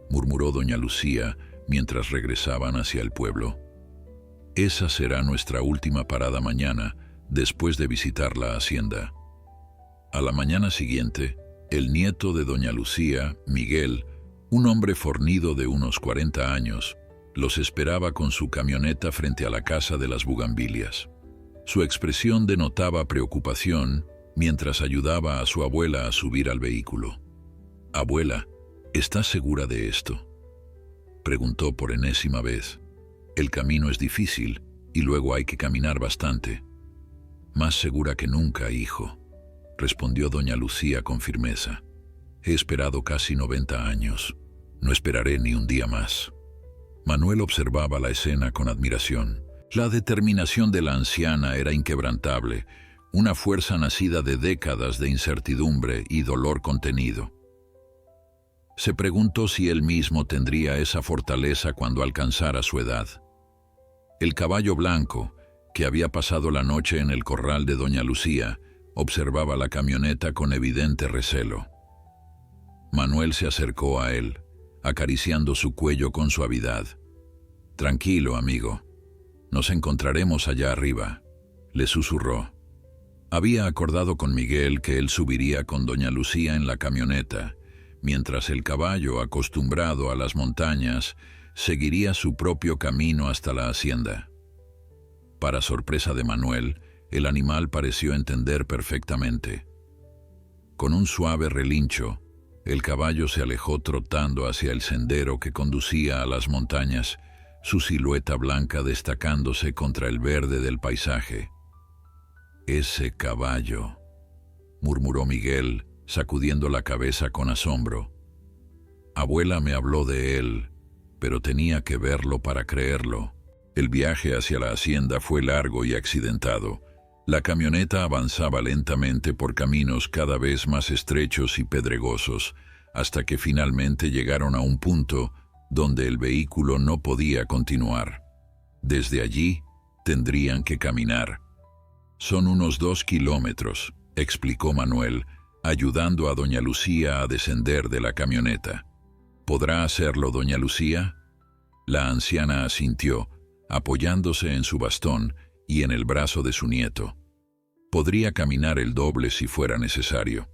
murmuró doña Lucía mientras regresaban hacia el pueblo. «Esa será nuestra última parada mañana, después de visitar la hacienda». A la mañana siguiente, el nieto de doña Lucía, Miguel, un hombre fornido de unos 40 años, los esperaba con su camioneta frente a la casa de las bugambilias. Su expresión denotaba preocupación mientras ayudaba a su abuela a subir al vehículo. «Abuela, ¿estás segura de esto?», preguntó por enésima vez. «El camino es difícil y luego hay que caminar bastante». «Más segura que nunca, hijo», respondió doña Lucía con firmeza. «He esperado casi 90 años. No esperaré ni un día más». Manuel observaba la escena con admiración. La determinación de la anciana era inquebrantable, una fuerza nacida de décadas de incertidumbre y dolor contenido. Se preguntó si él mismo tendría esa fortaleza cuando alcanzara su edad. El caballo blanco, que había pasado la noche en el corral de doña Lucía, observaba la camioneta con evidente recelo. Manuel se acercó a él, acariciando su cuello con suavidad. «Tranquilo, amigo. Nos encontraremos allá arriba», le susurró. Había acordado con Miguel que él subiría con doña Lucía en la camioneta, mientras el caballo, acostumbrado a las montañas, seguiría su propio camino hasta la hacienda. Para sorpresa de Manuel, el animal pareció entender perfectamente. Con un suave relincho, el caballo se alejó trotando hacia el sendero que conducía a las montañas, su silueta blanca destacándose contra el verde del paisaje. «Ese caballo», murmuró Miguel, sacudiendo la cabeza con asombro. «Abuela me habló de él, pero tenía que verlo para creerlo». El viaje hacia la hacienda fue largo y accidentado. La camioneta avanzaba lentamente por caminos cada vez más estrechos y pedregosos, hasta que finalmente llegaron a un punto donde el vehículo no podía continuar. Desde allí, tendrían que caminar. «Son unos 2 kilómetros», explicó Manuel, ayudando a doña Lucía a descender de la camioneta. «¿Podrá hacerlo, doña Lucía?». La anciana asintió, apoyándose en su bastón y en el brazo de su nieto. Podría caminar el doble si fuera necesario.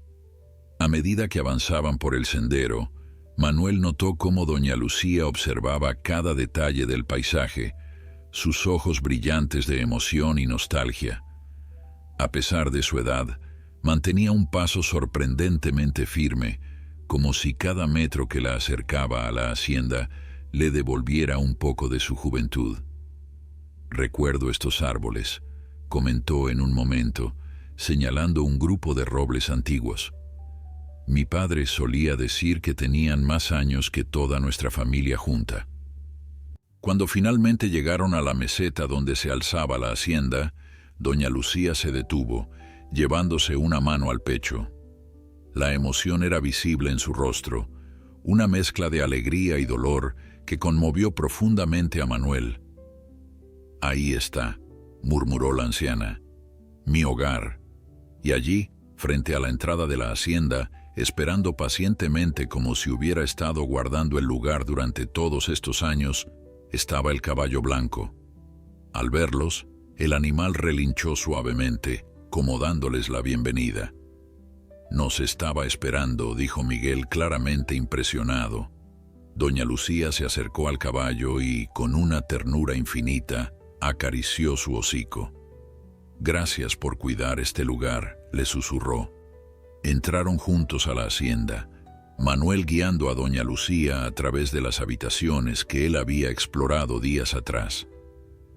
A medida que avanzaban por el sendero, Manuel notó cómo doña Lucía observaba cada detalle del paisaje, sus ojos brillantes de emoción y nostalgia. A pesar de su edad, mantenía un paso sorprendentemente firme, como si cada metro que la acercaba a la hacienda le devolviera un poco de su juventud. «Recuerdo estos árboles», comentó en un momento, señalando un grupo de robles antiguos. «Mi padre solía decir que tenían más años que toda nuestra familia junta». Cuando finalmente llegaron a la meseta donde se alzaba la hacienda, doña Lucía se detuvo, llevándose una mano al pecho. La emoción era visible en su rostro, una mezcla de alegría y dolor que conmovió profundamente a Manuel. «Ahí está», murmuró la anciana, «mi hogar». Y allí, frente a la entrada de la hacienda, esperando pacientemente como si hubiera estado guardando el lugar durante todos estos años, estaba el caballo blanco. Al verlos, el animal relinchó suavemente, como dándoles la bienvenida. «Nos estaba esperando», dijo Miguel claramente impresionado. Doña Lucía se acercó al caballo y, con una ternura infinita, acarició su hocico. «Gracias por cuidar este lugar», le susurró. Entraron juntos a la hacienda, Manuel guiando a doña Lucía a través de las habitaciones que él había explorado días atrás.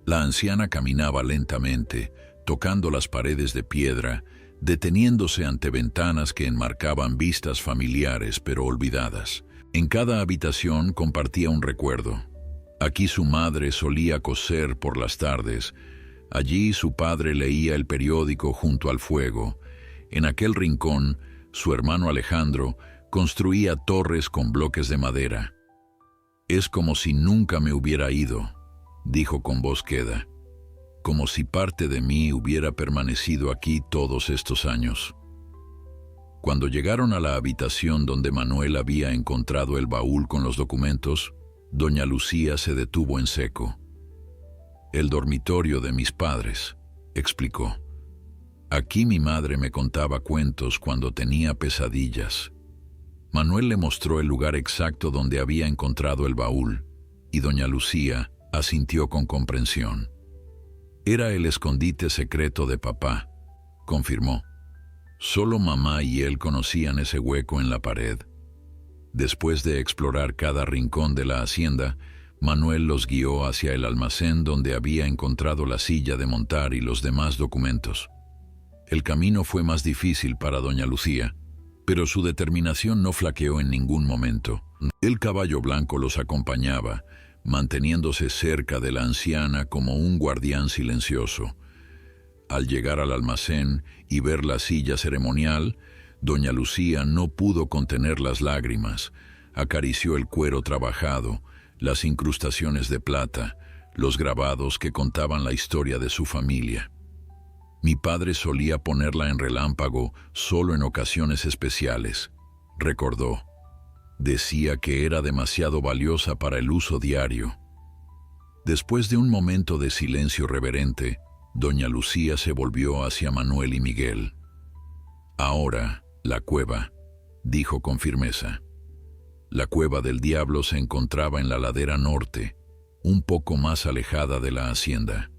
La anciana caminaba lentamente, tocando las paredes de piedra, deteniéndose ante ventanas que enmarcaban vistas familiares pero olvidadas. En cada habitación compartía un recuerdo. Aquí su madre solía coser por las tardes, allí su padre leía el periódico junto al fuego. En aquel rincón, su hermano Alejandro construía torres con bloques de madera. «Es como si nunca me hubiera ido», dijo con voz queda, «como si parte de mí hubiera permanecido aquí todos estos años». Cuando llegaron a la habitación donde Manuel había encontrado el baúl con los documentos, doña Lucía se detuvo en seco. «El dormitorio de mis padres», explicó. «Aquí mi madre me contaba cuentos cuando tenía pesadillas». Manuel le mostró el lugar exacto donde había encontrado el baúl, y doña Lucía asintió con comprensión. «Era el escondite secreto de papá», confirmó. «Solo mamá y él conocían ese hueco en la pared». Después de explorar cada rincón de la hacienda, Manuel los guió hacia el almacén donde había encontrado la silla de montar y los demás documentos. El camino fue más difícil para doña Lucía, pero su determinación no flaqueó en ningún momento. El caballo blanco los acompañaba, manteniéndose cerca de la anciana como un guardián silencioso. Al llegar al almacén y ver la silla ceremonial, doña Lucía no pudo contener las lágrimas. Acarició el cuero trabajado, las incrustaciones de plata, los grabados que contaban la historia de su familia. «Mi padre solía ponerla en relámpago solo en ocasiones especiales», recordó. «Decía que era demasiado valiosa para el uso diario». Después de un momento de silencio reverente, doña Lucía se volvió hacia Manuel y Miguel. «Ahora, la cueva», dijo con firmeza. La cueva del diablo se encontraba en la ladera norte, un poco más alejada de la hacienda.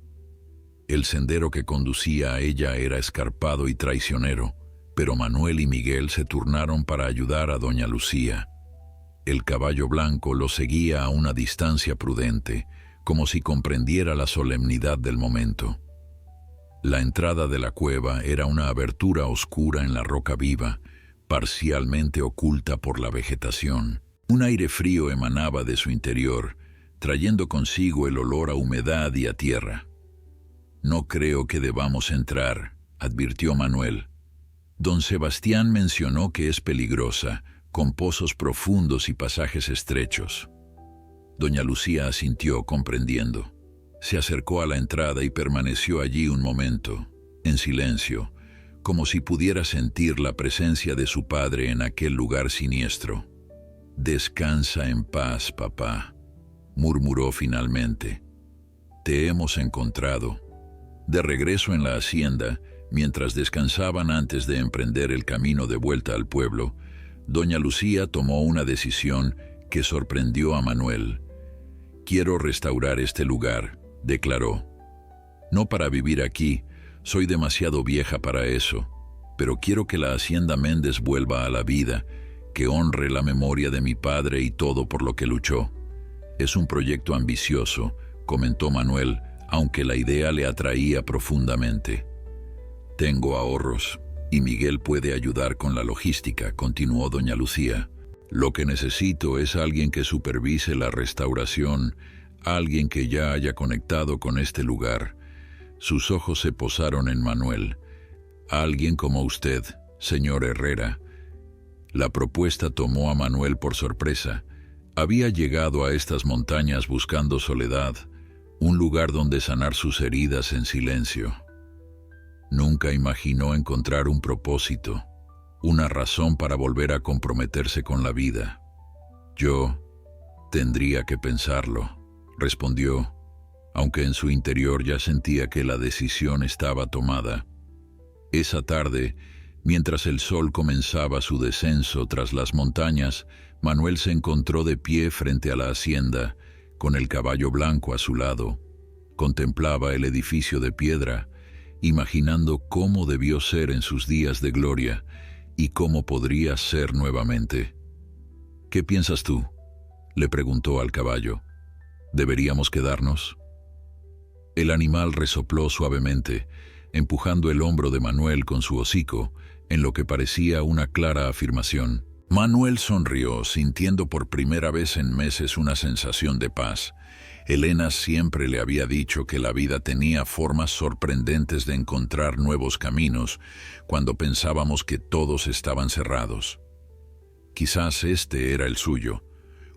El sendero que conducía a ella era escarpado y traicionero, pero Manuel y Miguel se turnaron para ayudar a doña Lucía. El caballo blanco lo seguía a una distancia prudente, como si comprendiera la solemnidad del momento. La entrada de la cueva era una abertura oscura en la roca viva, parcialmente oculta por la vegetación. Un aire frío emanaba de su interior, trayendo consigo el olor a humedad y a tierra. «No creo que debamos entrar», advirtió Manuel. «Don Sebastián mencionó que es peligrosa, con pozos profundos y pasajes estrechos». Doña Lucía asintió, comprendiendo. Se acercó a la entrada y permaneció allí un momento, en silencio, como si pudiera sentir la presencia de su padre en aquel lugar siniestro. «Descansa en paz, papá», murmuró finalmente. «Te hemos encontrado». De regreso en la hacienda, mientras descansaban antes de emprender el camino de vuelta al pueblo, doña Lucía tomó una decisión que sorprendió a Manuel. «Quiero restaurar este lugar», declaró. «No para vivir aquí, soy demasiado vieja para eso, pero quiero que la hacienda Méndez vuelva a la vida, que honre la memoria de mi padre y todo por lo que luchó. Es un proyecto ambicioso», comentó Manuel, aunque la idea le atraía profundamente. «Tengo ahorros, y Miguel puede ayudar con la logística», continuó doña Lucía. «Lo que necesito es alguien que supervise la restauración, alguien que ya haya conectado con este lugar». Sus ojos se posaron en Manuel. «Alguien como usted, señor Herrera». La propuesta tomó a Manuel por sorpresa. Había llegado a estas montañas buscando soledad, un lugar donde sanar sus heridas en silencio. Nunca imaginó encontrar un propósito, una razón para volver a comprometerse con la vida. «Yo tendría que pensarlo», respondió, aunque en su interior ya sentía que la decisión estaba tomada. Esa tarde, Mientras el sol comenzaba su descenso tras las montañas, Manuel se encontró de pie frente a la hacienda, con el caballo blanco a su lado. Contemplaba el edificio de piedra, imaginando cómo debió ser en sus días de gloria y cómo podría ser nuevamente. «¿Qué piensas tú?», le preguntó al caballo. «¿Deberíamos quedarnos?». El animal resopló suavemente, empujando el hombro de Manuel con su hocico, en lo que parecía una clara afirmación. Manuel sonrió, sintiendo por primera vez en meses una sensación de paz. Elena siempre le había dicho que la vida tenía formas sorprendentes de encontrar nuevos caminos cuando pensábamos que todos estaban cerrados. Quizás este era el suyo,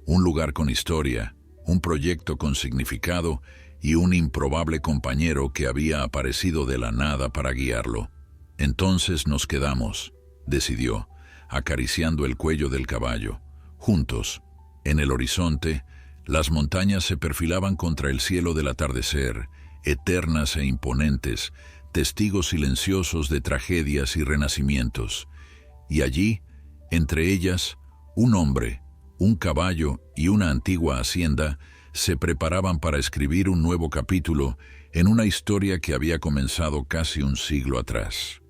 un lugar con historia, un proyecto con significado y un improbable compañero que había aparecido de la nada para guiarlo. «Entonces nos quedamos», decidió, acariciando el cuello del caballo. Juntos, en el horizonte, las montañas se perfilaban contra el cielo del atardecer, eternas e imponentes, testigos silenciosos de tragedias y renacimientos. Y allí, entre ellas, un hombre, un caballo y una antigua hacienda se preparaban para escribir un nuevo capítulo en una historia que había comenzado casi un siglo atrás.